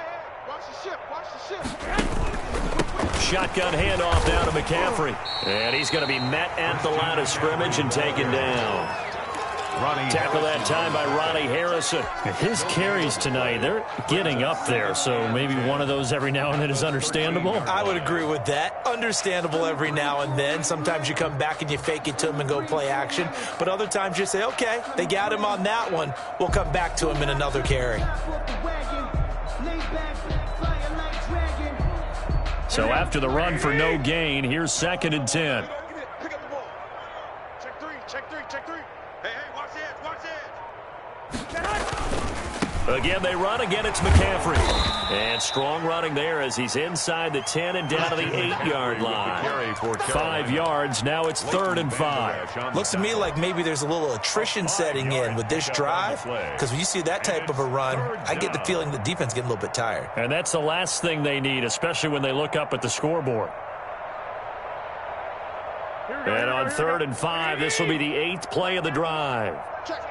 watch the ship. Shotgun handoff down to McCaffrey. And he's going to be met at the line of scrimmage and taken down. Tackle that time by Ronnie Harrison. His carries tonight, they're getting up there, so maybe one of those every now and then is understandable. I would agree with that. Understandable every now and then. Sometimes you come back and you fake it to them and go play action. But other times you say, okay, they got him on that one. We'll come back to him in another carry. So after the run for no gain, here's 2nd and 10. Pick up the ball. Check three. Hey, watch it. Again, they run. Again, it's McCaffrey. And strong running there as he's inside the 10 and down to the 8-yard line. 5 yards. Now it's 3rd and 5. Looks to me like maybe there's a little attrition setting in with this drive, because when you see that type of a run, I get the feeling the defense getting a little bit tired. And that's the last thing they need, especially when they look up at the scoreboard. And on 3rd and 5, this will be the 8th play of the drive. Check.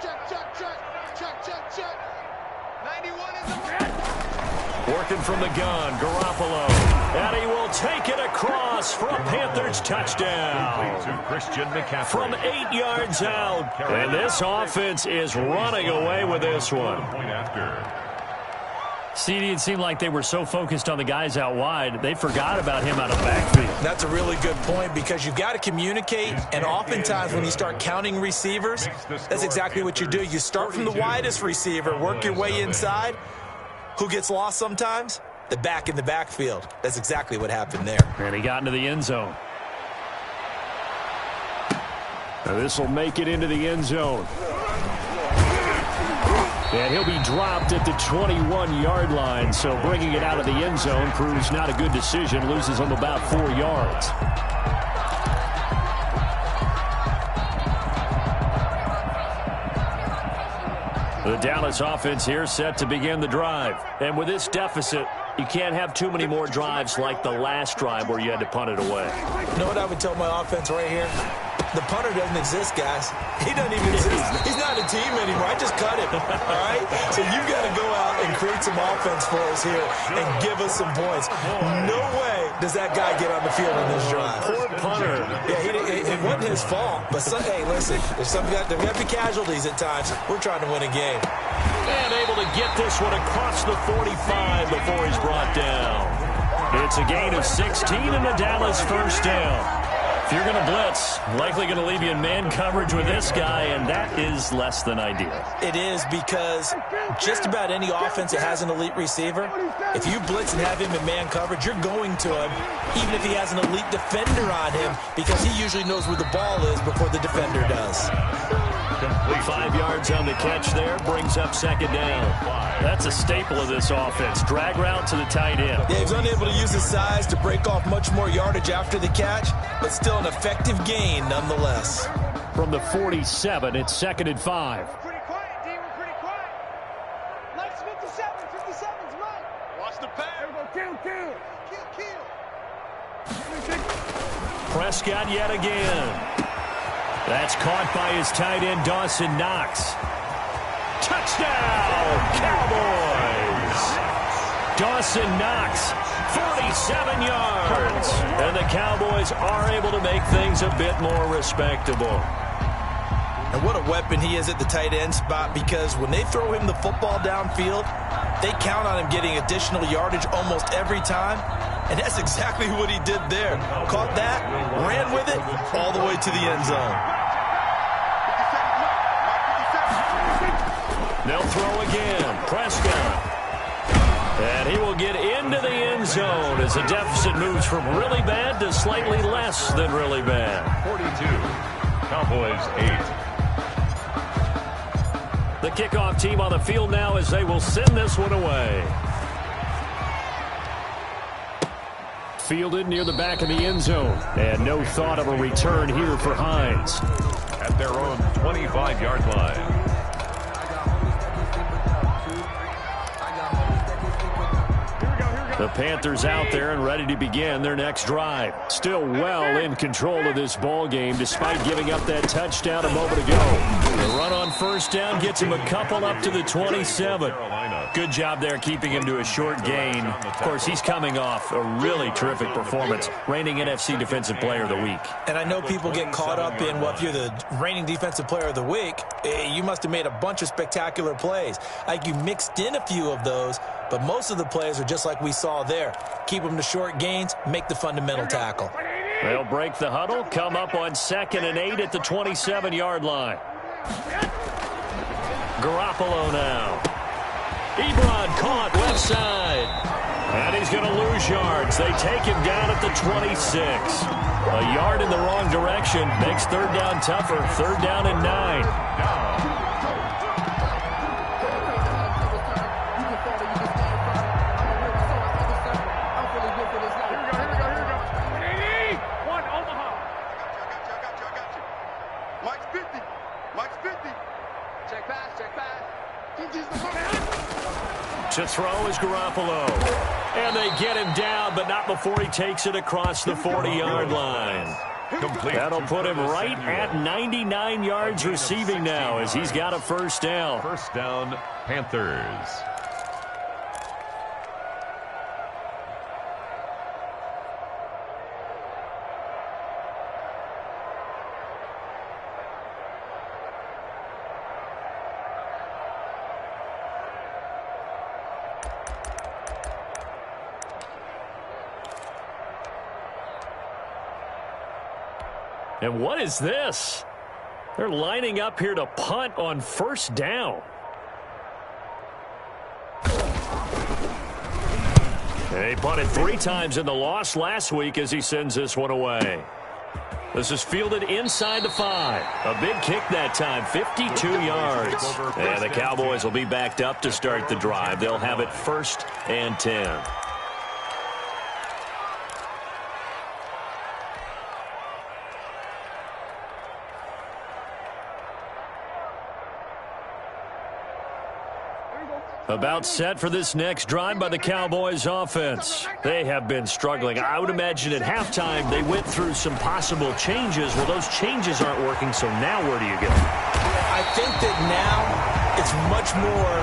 91 is the Working from the gun, Garoppolo. And he will take it across for a Panthers touchdown. To Christian McCaffrey. From 8 yards out. And this offense is running away with this one. Point after. CD, it seemed like they were so focused on the guys out wide, they forgot about him out of the backfield. That's a really good point because you've got to communicate, and oftentimes when you start counting receivers, that's exactly what you do. You start from the widest receiver, work your way inside. Who gets lost sometimes? The back in the backfield. That's exactly what happened there. And he got into the end zone. Now this will make it into the end zone. And he'll be dropped at the 21-yard line, so bringing it out of the end zone proves not a good decision. Loses him about 4 yards. The Dallas offense here set to begin the drive. And with this deficit, you can't have too many more drives like the last drive where you had to punt it away. You know what I would tell my offense right here? The punter doesn't exist, guys. He doesn't even exist. He's not a team anymore. I just cut him, all right? So you've got to go out and create some offense for us here and give us some points. No way does that guy get on the field in this drive. Poor punter. Yeah, it wasn't his fault. But, hey, listen, there's there got to be casualties at times. We're trying to win a game. And able to get this one across the 45 before he's brought down. It's a gain of 16 and a Dallas first down. If you're going to blitz, likely going to leave you in man coverage with this guy, and that is less than ideal. It is because just about any offense that has an elite receiver, if you blitz and have him in man coverage, you're going to him, even if he has an elite defender on him, because he usually knows where the ball is before the defender does. 5 yards on the catch there, brings up second down. That's a staple of this offense. Drag route to the tight end. Yeah, he's unable to use his size to break off much more yardage after the catch, but still an effective gain nonetheless. From the 47, it's 2nd and 5. Pretty quiet, D. We're pretty quiet. Let's 57. 57's right. Watch the pass. Kill. Prescott yet again. That's caught by his tight end, Dawson Knox. Touchdown, Cowboys! Dawson Knox, 47 yards. And the Cowboys are able to make things a bit more respectable. And what a weapon he is at the tight end spot, because when they throw him the football downfield, they count on him getting additional yardage almost every time. And that's exactly what he did there. Caught that, ran with it, all the way to the end zone. They'll throw again. Prescott. And he will get into the end zone as the deficit moves from really bad to slightly less than really bad. 42. Cowboys 8. The kickoff team on the field now as they will send this one away. Fielded near the back of the end zone. And no thought of a return here for Hines. At their own 25-yard line. The Panthers out there and ready to begin their next drive. Still well in control of this ball game despite giving up that touchdown a moment ago. The run on first down gets him a couple up to the 27. Good job there keeping him to a short gain. Of course, he's coming off a really terrific performance, reigning NFC Defensive Player of the Week. And I know people get caught up in, well, if you're the reigning Defensive Player of the Week, you must have made a bunch of spectacular plays. Like you mixed in a few of those, but most of the plays are just like we saw there. Keep them to short gains, make the fundamental tackle. They'll break the huddle, come up on 2nd and 8 at the 27-yard line. Garoppolo now. Ebron caught left side. And he's going to lose yards. They take him down at the 26. A yard in the wrong direction makes third down tougher. 3rd down and 9. To throw is Garoppolo. And they get him down, but not before he takes it across the 40-yard line. Complete. That'll put him right at 99 yards receiving now as he's got a first down. First down, Panthers. And what is this? They're lining up here to punt on first down. And he punted 3 times in the loss last week as he sends this one away. This is fielded inside the 5. A big kick that time, 52 yards. And the Cowboys will be backed up to start the drive. They'll have it 1st and 10. About set for this next drive by the Cowboys offense. They have been struggling. I would imagine at halftime they went through some possible changes. Well, those changes aren't working, so now where do you go? I think that now it's much more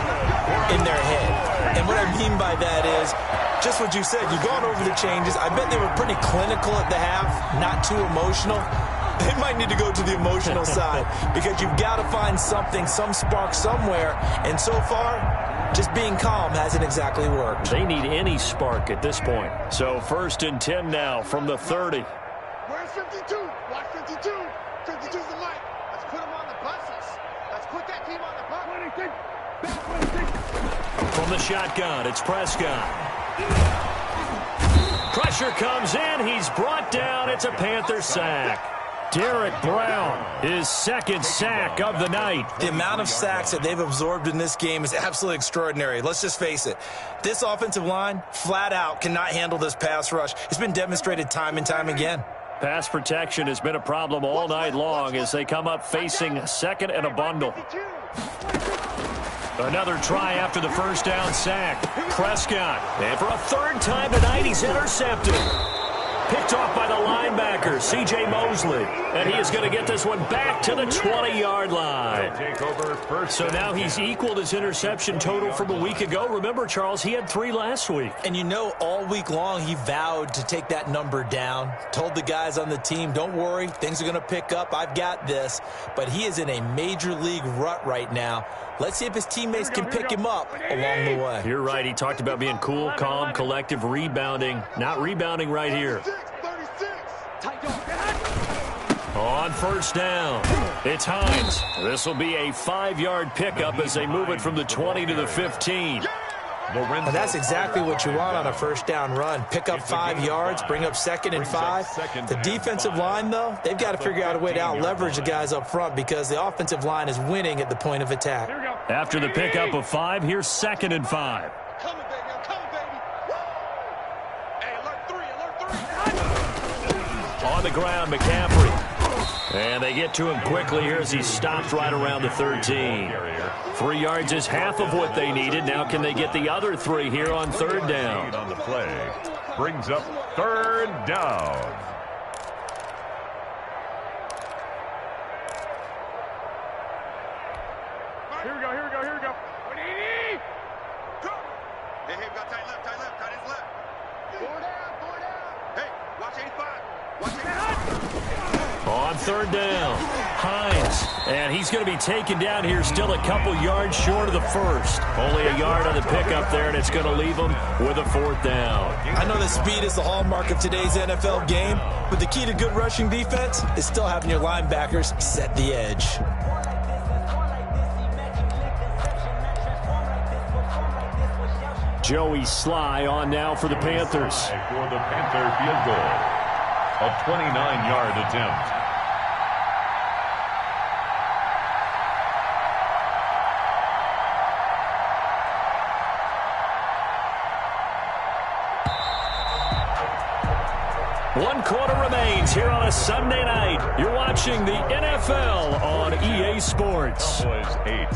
in their head. And what I mean by that is just what you said. You've gone over the changes. I bet they were pretty clinical at the half, not too emotional. They might need to go to the emotional side because you've got to find something, some spark somewhere. And so far, just being calm hasn't exactly worked. They need any spark at this point. So 1st and 10 now from the 30. Where's 52? Watch 52. 52's the light. Let's put him on the buses. Let's put that team on the bus. From the shotgun, it's Prescott. Pressure comes in. He's brought down. It's a Panther sack. Derek Brown, his 2nd sack of the night. The amount of sacks that they've absorbed in this game is absolutely extraordinary. Let's just face it. This offensive line, flat out, cannot handle this pass rush. It's been demonstrated time and time again. Pass protection has been a problem all night long as they come up facing 2nd and a bundle. Another try after the 1st down sack. Prescott, and for a 3rd time tonight, he's intercepted. Picked off by the linebacker, C.J. Mosley. And he is going to get this one back to the 20-yard line. So now he's equaled his interception total from a week ago. Remember, Charles, he had 3 last week. And you know, all week long he vowed to take that number down. Told the guys on the team, don't worry, things are going to pick up. I've got this. But he is in a major league rut right now. Let's see if his teammates can pick him up along the way. You're right. He talked about being cool, calm, collective, rebounding. Not rebounding right here. On 1st down, it's Hines. This will be a 5-yard pickup as they move it from the 20 to the 15. And that's exactly what you want on a 1st down run. Pick up 5 yards, bring up 2nd and 5. The defensive line, though, they've got to figure out a way to out-leverage the guys up front because the offensive line is winning at the point of attack. After the pickup of 5, here's 2nd and 5. Coming, baby. I'm coming, baby. Hey, alert 3. On the ground, McCaffrey. And they get to him quickly here as he stopped right around the 13. 3 yards is half of what they needed. Now can they get the other 3 here on 3rd down? On the play. Brings up 3rd down. Here we go. Go. Hey, we got tight left, tight his left. 4 down. Hey, watch 85. Watch 85. On 3rd down, Hines. And he's going to be taken down here still a couple yards short of the 1st. Only a yard on the pickup there, and it's going to leave him with a 4th down. I know that speed is the hallmark of today's NFL game, but the key to good rushing defense is still having your linebackers set the edge. Joey Sly on now for the Panthers. For the Panther field goal. A 29-yard attempt. One quarter remains here on a Sunday night. You're watching the NFL on EA Sports. Cowboys 8.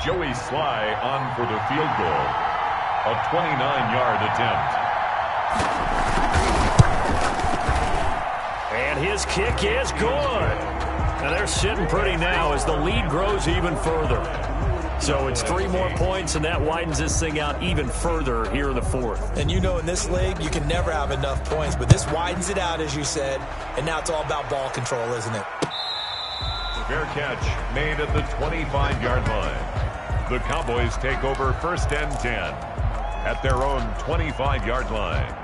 Joey Sly on for the field goal. A 29-yard attempt. And his kick is good. And they're sitting pretty now as the lead grows even further. So it's 3 more points, and that widens this thing out even further here in the 4th. And you know in this league, you can never have enough points, but this widens it out, as you said, and now it's all about ball control, isn't it? Fair catch made at the 25-yard line. The Cowboys take over 1st and 10 at their own 25-yard line.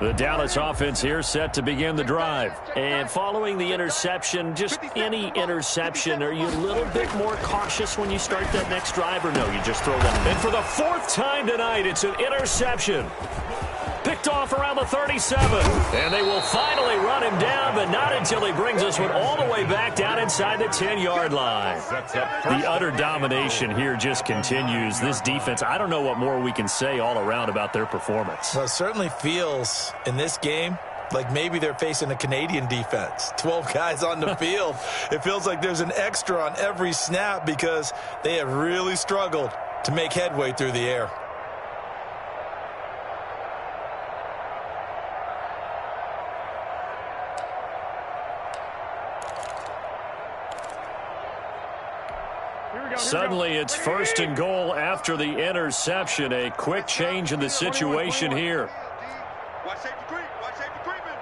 The Dallas offense here set to begin the drive. And following the interception, just any interception, are you a little bit more cautious when you start that next drive, or no, you just throw that in? And for the 4th time tonight, it's an interception. Picked off around the 37. And they will finally run him down, but not until he brings us one all the way back down inside the 10-yard line. The utter domination here just continues. This defense, I don't know what more we can say all around about their performance. Well, it certainly feels in this game like maybe they're facing a Canadian defense. 12 guys on the field. It feels like there's an extra on every snap because they have really struggled to make headway through the air. Suddenly, it's 1st and goal after the interception. A quick change in the situation here. Watch safety creep. Watch safety creeping.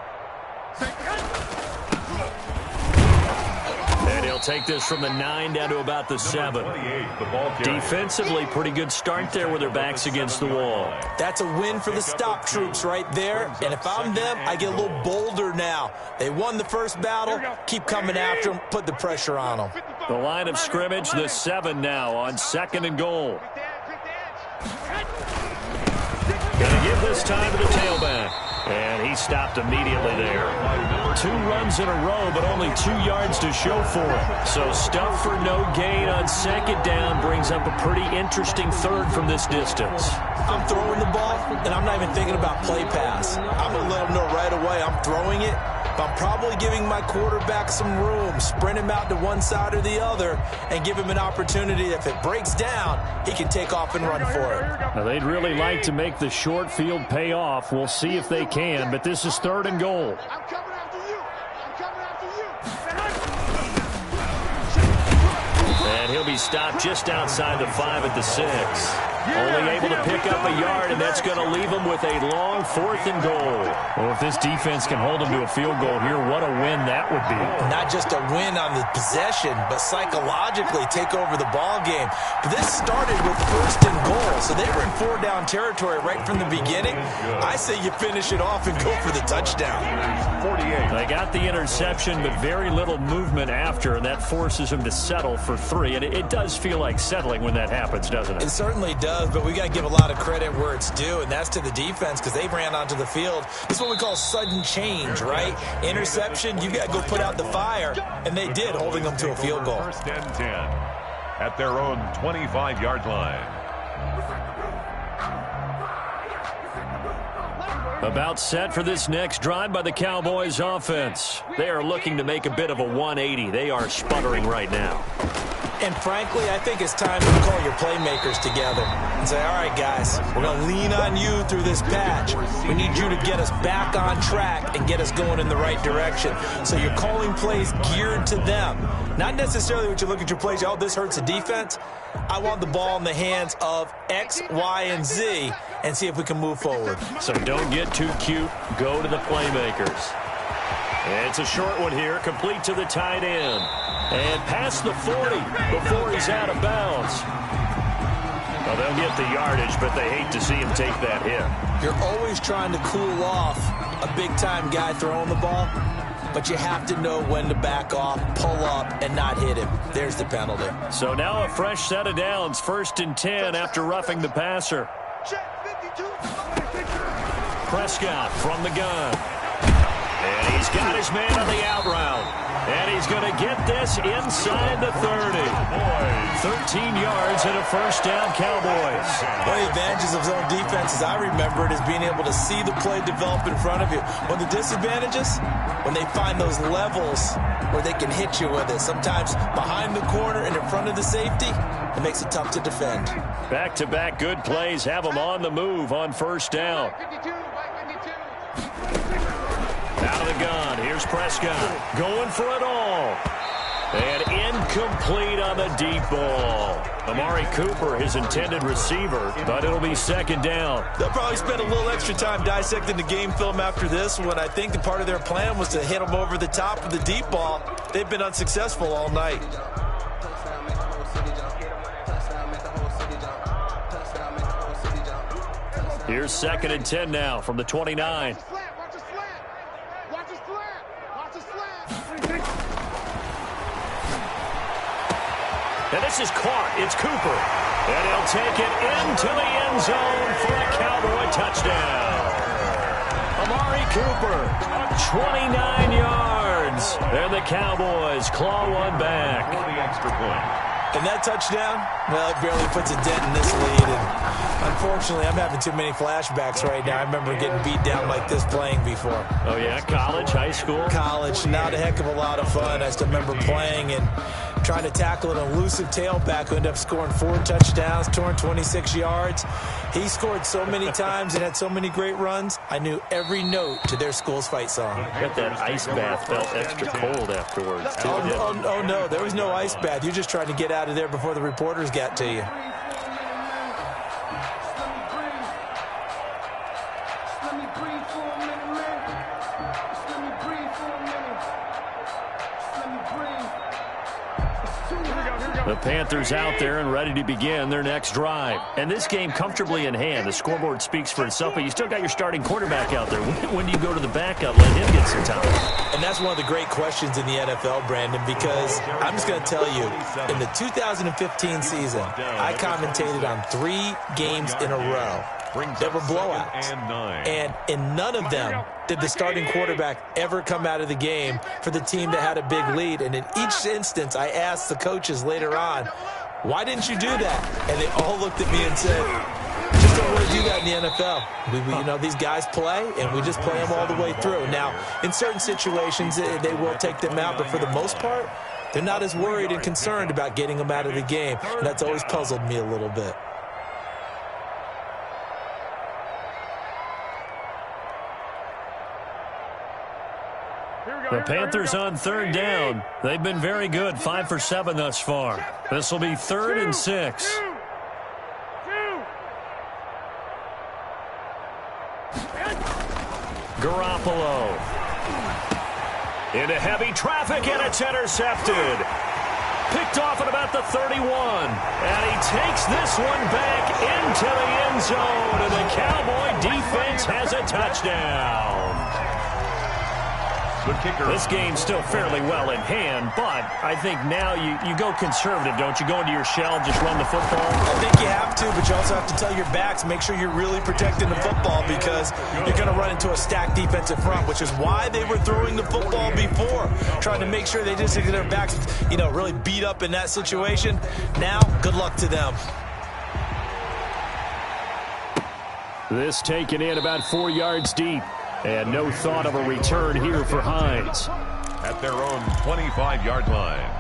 And he'll take this from the 9 down to about the 7. Defensively, pretty good start there with their backs against the wall. That's a win for the stop troops right there. And if I'm them, I get a little bolder now. They won the first battle. Keep coming after them. Put the pressure on them. The line of scrimmage, the 7 now on 2nd and goal. Gonna give this time to the tailback. And he stopped immediately there. 2 runs in a row, but only 2 yards to show for it. So stuff for no gain on 2nd down brings up a pretty interesting 3rd from this distance. I'm throwing the ball, and I'm not even thinking about play pass. I'm going to let them know right away I'm throwing it, but I'm probably giving my quarterback some room, sprint him out to one side or the other, and give him an opportunity. If it breaks down, he can take off and run for it. Now, they'd really like to make the short field pay off. We'll see if they can, but this is 3rd and goal. I'm coming after you. I'm coming after you. And he'll be stopped just outside the 5 at the 6. Only able to pick up a yard, and that's going to leave him with a long 4th and goal. Well, if this defense can hold him to a field goal here, what a win that would be. Not just a win on the possession, but psychologically take over the ball game. But this started with 1st and goal, so they were in 4-down territory right from the beginning. I say you finish it off and go for the touchdown. 48. They got the interception, but very little movement after, and that forces him to settle for 3. And it does feel like settling when that happens, doesn't it? It certainly does, but we got to give a lot of credit where it's due, and that's to the defense because they ran onto the field. This is what we call sudden change, right? Interception, you got to go put out the fire, and they did, holding them to a field goal. 1st and 10 at their own 25-yard line. About set for this next drive by the Cowboys offense. They are looking to make a bit of a 180. They are sputtering right now. And frankly, I think it's time to call your playmakers together and say, all right, guys, we're going to lean on you through this patch. We need you to get us back on track and get us going in the right direction. So you're calling plays geared to them. Not necessarily what you look at your plays, oh, this hurts the defense. I want the ball in the hands of X, Y, and Z and see if we can move forward. So don't get too cute. Go to the playmakers. It's a short one here, complete to the tight end. And past the 40 before he's out of bounds. Well, they'll get the yardage, but they hate to see him take that hit. You're always trying to cool off a big-time guy throwing the ball, but you have to know when to back off, pull up, and not hit him. There's the penalty. So now a fresh set of downs, 1st and 10 after roughing the passer. Prescott from the gun. And he's got his man on the out route. And he's going to get this inside the 30. 13 yards and a 1st down, Cowboys. One of the advantages of zone defense, as I remember it, is being able to see the play develop in front of you. One of the disadvantages, when they find those levels where they can hit you with it. Sometimes behind the corner and in front of the safety, it makes it tough to defend. Back-to-back good plays have them on the move on 1st down. Out of the gun, here's Prescott, going for it all. And incomplete on the deep ball. Amari Cooper, his intended receiver, but it'll be second down. They'll probably spend a little extra time dissecting the game film after this one. I think the part of their plan was to hit them over the top of the deep ball. They've been unsuccessful all night. Here's 2nd and 10 now from the 29. And this is caught. It's Cooper. And he'll take it into the end zone for a Cowboy touchdown. Amari Cooper, 29 yards. And the Cowboys claw one back. For the extra point. And that touchdown, well, it barely puts a dent in this lead. And unfortunately, I'm having too many flashbacks right now. I remember getting beat down like this playing before. Oh, yeah? College, high school? College, not a heck of a lot of fun. I still remember playing and trying to tackle an elusive tailback who ended up scoring 4 touchdowns, torn 26 yards. He scored so many times and had so many great runs, I knew every note to their school's fight song. I bet that ice bath felt extra cold afterwards, too. Oh, no, there was no ice bath. You're just trying to get out of there before the reporters got to you. The Panthers out there and ready to begin their next drive. And this game comfortably in hand. The scoreboard speaks for itself, but you still got your starting quarterback out there. When do you go to the backup, let him get some time? And that's one of the great questions in the NFL, Brandon, because I'm just going to tell you, in the 2015 season, I commentated on 3 games in a row that were blowouts. And in none of them did the starting quarterback ever come out of the game for the team that had a big lead. And in each instance, I asked the coaches later on, why didn't you do that? And they all looked at me and said, just don't really do that in the NFL. You know, these guys play, and we just play them all the way through. Now, in certain situations, they will take them out, but for the most part, they're not as worried and concerned about getting them out of the game. And that's always puzzled me a little bit. The Panthers on 3rd down. They've been very good, 5 for 7 thus far. This will be 3rd and 6. Garoppolo. Into heavy traffic, and it's intercepted. Picked off at about the 31. And he takes this one back into the end zone. And the Cowboy defense has a touchdown. This game's still fairly well in hand, but I think now you go conservative, don't you? Go into your shell, just run the football? I think you have to, but you also have to tell your backs, make sure you're really protecting the football because you're going to run into a stacked defensive front, which is why they were throwing the football before, trying to make sure they just get their backs, really beat up in that situation. Now, good luck to them. This taken in about 4 yards deep. And no thought of a return here for Hines. At their own 25-yard line.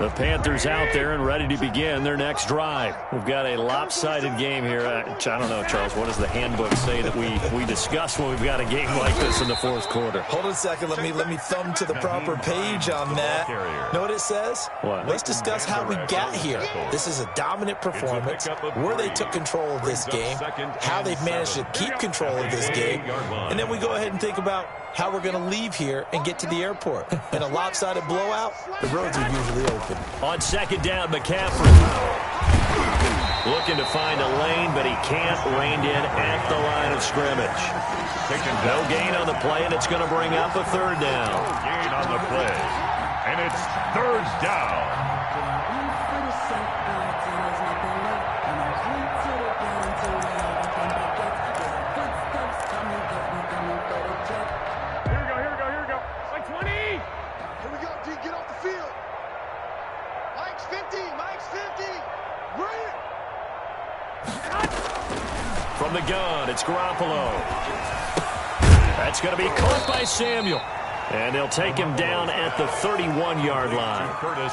The Panthers out there and ready to begin their next drive. We've got a lopsided game here. I don't know, Charles, what does the handbook say that we discuss when we've got a game like this in the 4th quarter? Hold on a second. Let me thumb to the proper page on that. Know what it says? What? Let's discuss how we got here. This is a dominant performance, where they took control of this game, how they've managed to keep control of this game, and then we go ahead and think about how we're going to leave here and get to the airport. In a lopsided blowout, the roads are usually open. On 2nd down, McCaffrey. Looking to find a lane, but he can't. Reined in at the line of scrimmage. No gain on the play, and it's going to bring up a 3rd down. No gain on the play, and it's 3rd down. From the gun, it's Garoppolo. That's going to be caught by Samuel. And they'll take him down at the 31-yard line.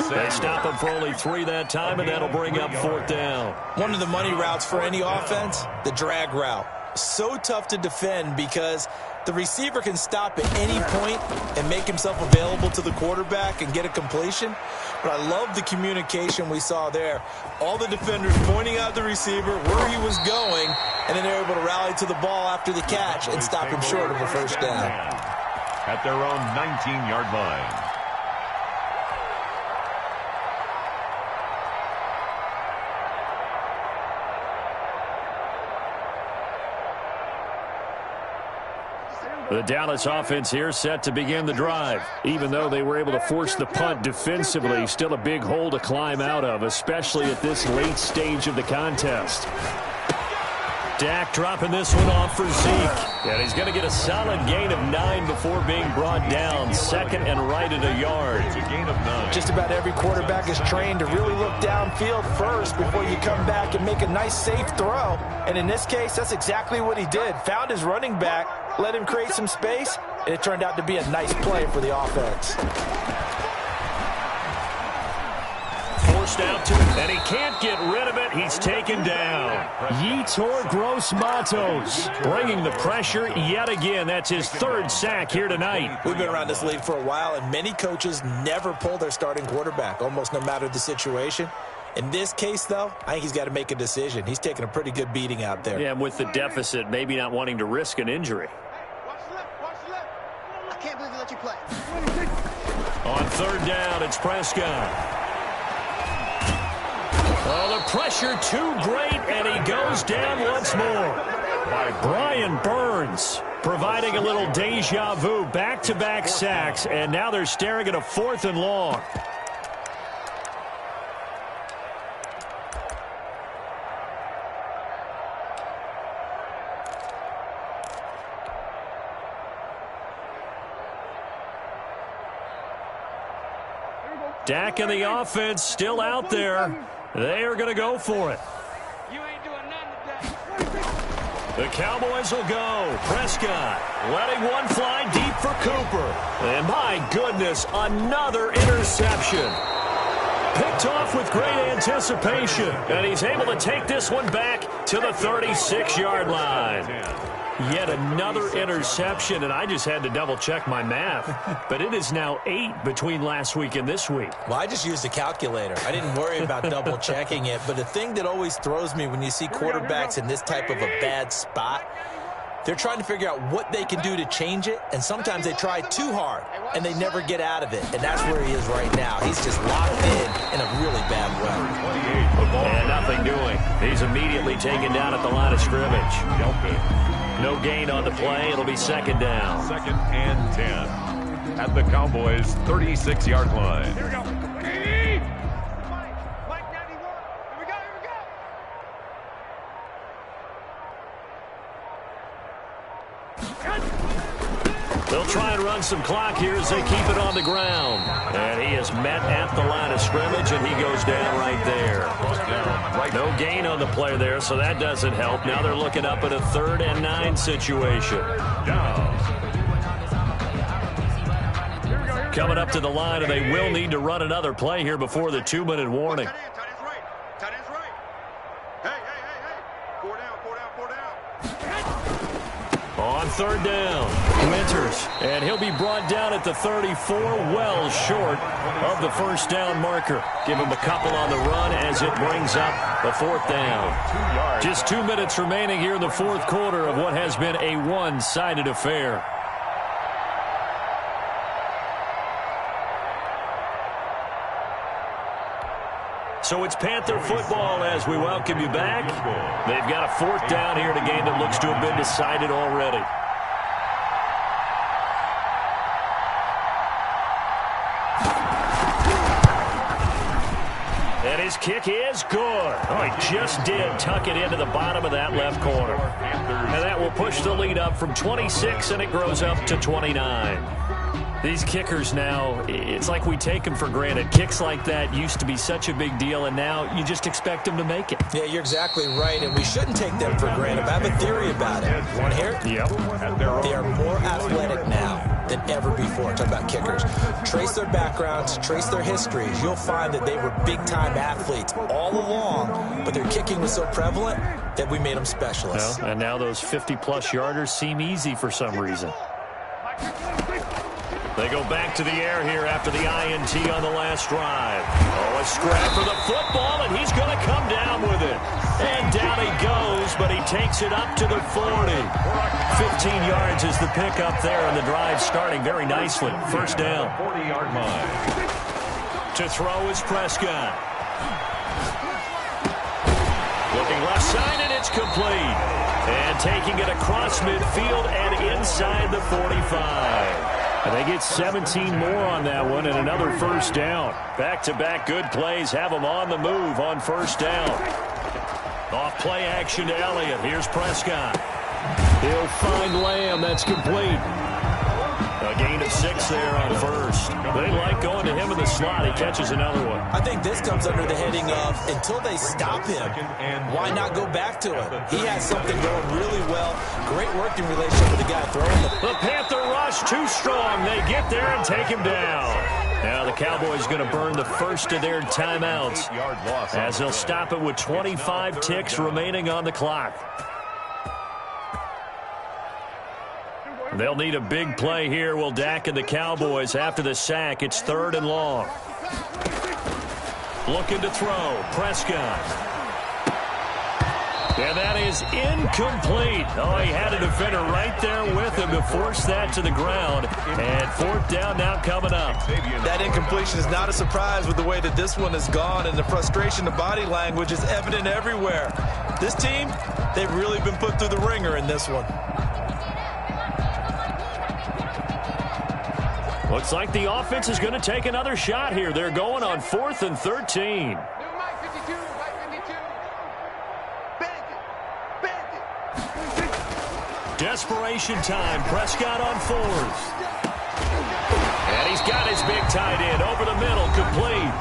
They stop him for only 3 that time, and that'll bring up 4th down. One of the money routes for any offense, the drag route. So tough to defend because the receiver can stop at any point and make himself available to the quarterback and get a completion. But I love the communication we saw there. All the defenders pointing out the receiver, where he was going, and then they're able to rally to the ball after the catch and stop him short of a first down. At their own 19-yard line. The Dallas offense here set to begin the drive. Even though they were able to force the punt defensively, still a big hole to climb out of, especially at this late stage of the contest. Dak dropping this one off for Zeke. And he's going to get a solid gain of 9 before being brought down. 2nd and right at a yard. It's a gain of 9. Just about every quarterback is trained to really look downfield first before you come back and make a nice, safe throw. And in this case, that's exactly what he did. Found his running back, let him create some space, and it turned out to be a nice play for the offense. Forced out to him, and he can't get rid of it. He's taken down. Yetur Gross-Matos bringing the pressure yet again. That's his 3rd sack here tonight. We've been around this league for a while, and many coaches never pull their starting quarterback, almost no matter the situation. In this case, though, I think he's got to make a decision. He's taking a pretty good beating out there. Yeah, and with the deficit, maybe not wanting to risk an injury. I can't believe they let you play. On 3rd down, it's Prescott. Oh, the pressure too great, and he goes down once more. By Brian Burns, providing a little deja vu, back-to-back sacks, and now they're staring at a 4th and long. Dak and the offense still out there. They are going to go for it. You ain't doing nothing today. The Cowboys will go. Prescott letting one fly deep for Cooper. And my goodness, another interception. Picked off with great anticipation. And he's able to take this one back to the 36-yard line. Yet another interception, and I just had to double-check my math. But it is now 8 between last week and this week. Well, I just used a calculator. I didn't worry about double-checking it. But the thing that always throws me when you see quarterbacks in this type of a bad spot, they're trying to figure out what they can do to change it, and sometimes they try too hard, and they never get out of it. And that's where he is right now. He's just locked in a really bad way. And nothing doing. He's immediately taken down at the line of scrimmage. No gain on the play. It'll be 2nd down. 2nd and 10 at the Cowboys' 36-yard line. Here we go. Mike 91. Here we go. They'll try and run some clock here as they keep it on the ground. And he is met at the line of scrimmage, and he goes down right there. No gain on the play there, so that doesn't help. Now they're looking up at a 3rd and 9 situation. Coming up to the line, and they will need to run another play here before the 2-minute warning. Tight end's right. Hey. 4 down. On 3rd down, Winters, and he'll be brought down at the 34, well short of the first down marker. Give him a couple on the run as it brings up the 4th down. Just 2 minutes remaining here in the 4th quarter of what has been a one-sided affair. So it's Panther football as we welcome you back. They've got a 4th down here in a game that looks to have been decided already. And his kick is good. Oh, he just did tuck it into the bottom of that left corner. And that will push the lead up from 26, and it grows up to 29. These kickers now, it's like we take them for granted. Kicks like that used to be such a big deal, and now you just expect them to make it. Yeah, you're exactly right, and we shouldn't take them for granted. I have a theory about it. You want to hear it? Yep. They are more athletic now. than ever before. Talking about kickers. Trace their backgrounds, trace their histories. You'll find that they were big-time athletes all along, but their kicking was so prevalent that we made them specialists. Well, and now those 50-plus yarders seem easy for some reason. They go back to the air here after the INT on the last drive. Oh, a scrap for the football, and he's going to come down with it. And down he goes, but he takes it up to the 40. 15 yards is the pickup there, and the drive starting very nicely. First down. 40-yard line. To throw is Prescott. Looking left side, and it's complete. And taking it across midfield and inside the 45. And they get 17 more on that one and another first down. Back-to-back good plays have them on the move on first down. Off play action to Elliott. Here's Prescott. He'll find Lamb. That's complete. A gain of 6 there on first. They like going to him in the slot. He catches another one. I think this comes under the heading of until they stop him, why not go back to him? He has something going really well. Great working relationship with the guy throwing the Panther rush too strong. They get there and take him down. Now the Cowboys going to burn the first of their timeouts as they'll stop it with 25 ticks remaining on the clock. They'll need a big play here. Will Dak and the Cowboys after the sack. It's 3rd and long. Looking to throw. Prescott. And that is incomplete. Oh, he had a defender right there with him to force that to the ground. And 4th down now coming up. That incompletion is not a surprise with the way that this one has gone, and the frustration, the body language is evident everywhere. This team, they've really been put through the ringer in this one. Looks like the offense is going to take another shot here. They're going on 4th and 13. Desperation time. Prescott on 4th. And he's got his big tight end over the middle, complete.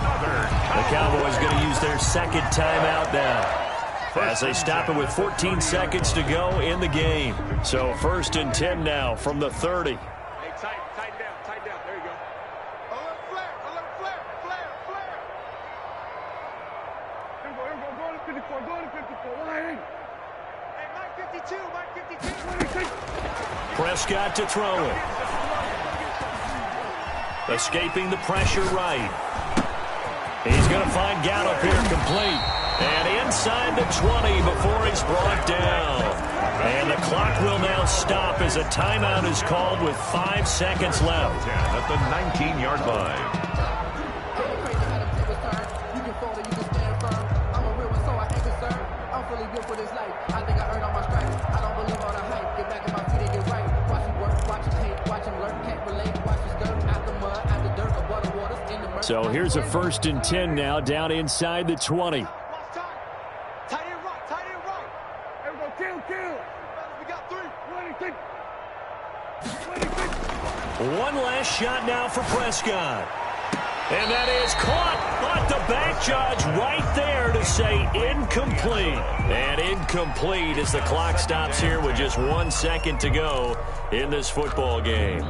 The Cowboys going to use their second timeout now as they stop it with 14 seconds to go in the game. So 1st and 10 now from the 30. Prescott to throw it. Escaping the pressure right. He's going to find Gallup here complete. And inside the 20 before he's brought down. And the clock will now stop as a timeout is called with 5 seconds left. At the 19-yard line. So here's a 1st and 10 now down inside the 20. One last shot now for Prescott. And that is caught. But the back judge right there to say incomplete. And incomplete as the clock stops here with just 1 second to go in this football game.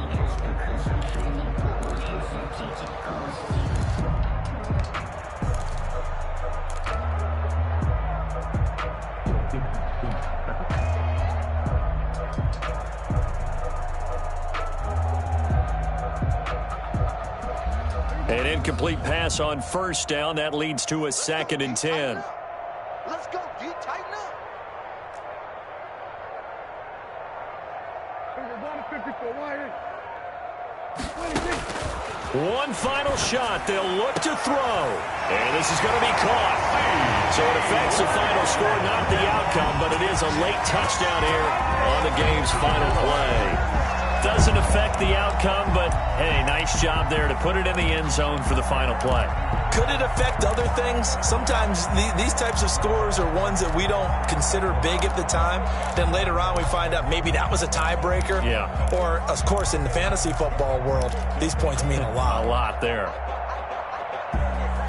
An incomplete pass on 1st down. That leads to a 2nd and 10. Let's go, D. Tighten up. One final shot. They'll look to throw. And this is going to be caught. So it affects the final score, not the outcome, but it is a late touchdown here on the game's final play. Doesn't affect the outcome, but, hey, nice job there to put it in the end zone for the final play. Could it affect other things? Sometimes these types of scores are ones that we don't consider big at the time. Then later on we find out maybe that was a tiebreaker. Yeah. Or, of course, in the fantasy football world, these points mean a lot. A lot there.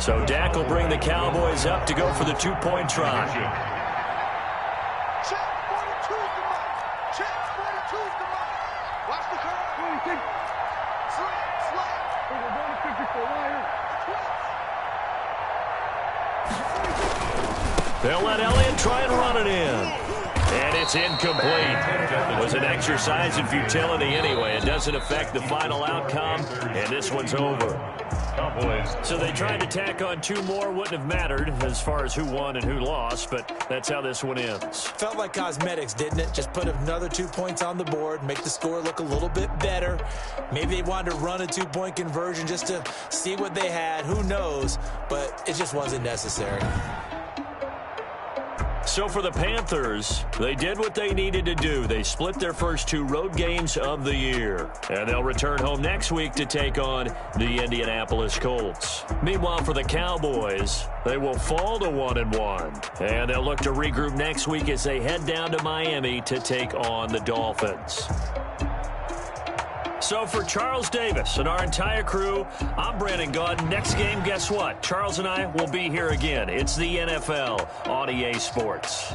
So Dak will bring the Cowboys up to go for the 2-point try. Watch the curve. Slant. We're going to 54 wire. They'll let Elliott try and run it in. And it's incomplete. It was an exercise in futility anyway. It doesn't affect the final outcome, and this one's over. So they tried to tack on 2 more. Wouldn't have mattered as far as who won and who lost, but that's how this one ends. Felt like cosmetics, didn't it? Just put another 2 points on the board, make the score look a little bit better. Maybe they wanted to run a 2-point conversion just to see what they had. Who knows? But it just wasn't necessary. So for the Panthers, they did what they needed to do. They split their first 2 road games of the year. And they'll return home next week to take on the Indianapolis Colts. Meanwhile, for the Cowboys, they will fall to 1-1. And they'll look to regroup next week as they head down to Miami to take on the Dolphins. So for Charles Davis and our entire crew, I'm Brandon Gaudin. Next game, guess what? Charles and I will be here again. It's the NFL on EA Sports.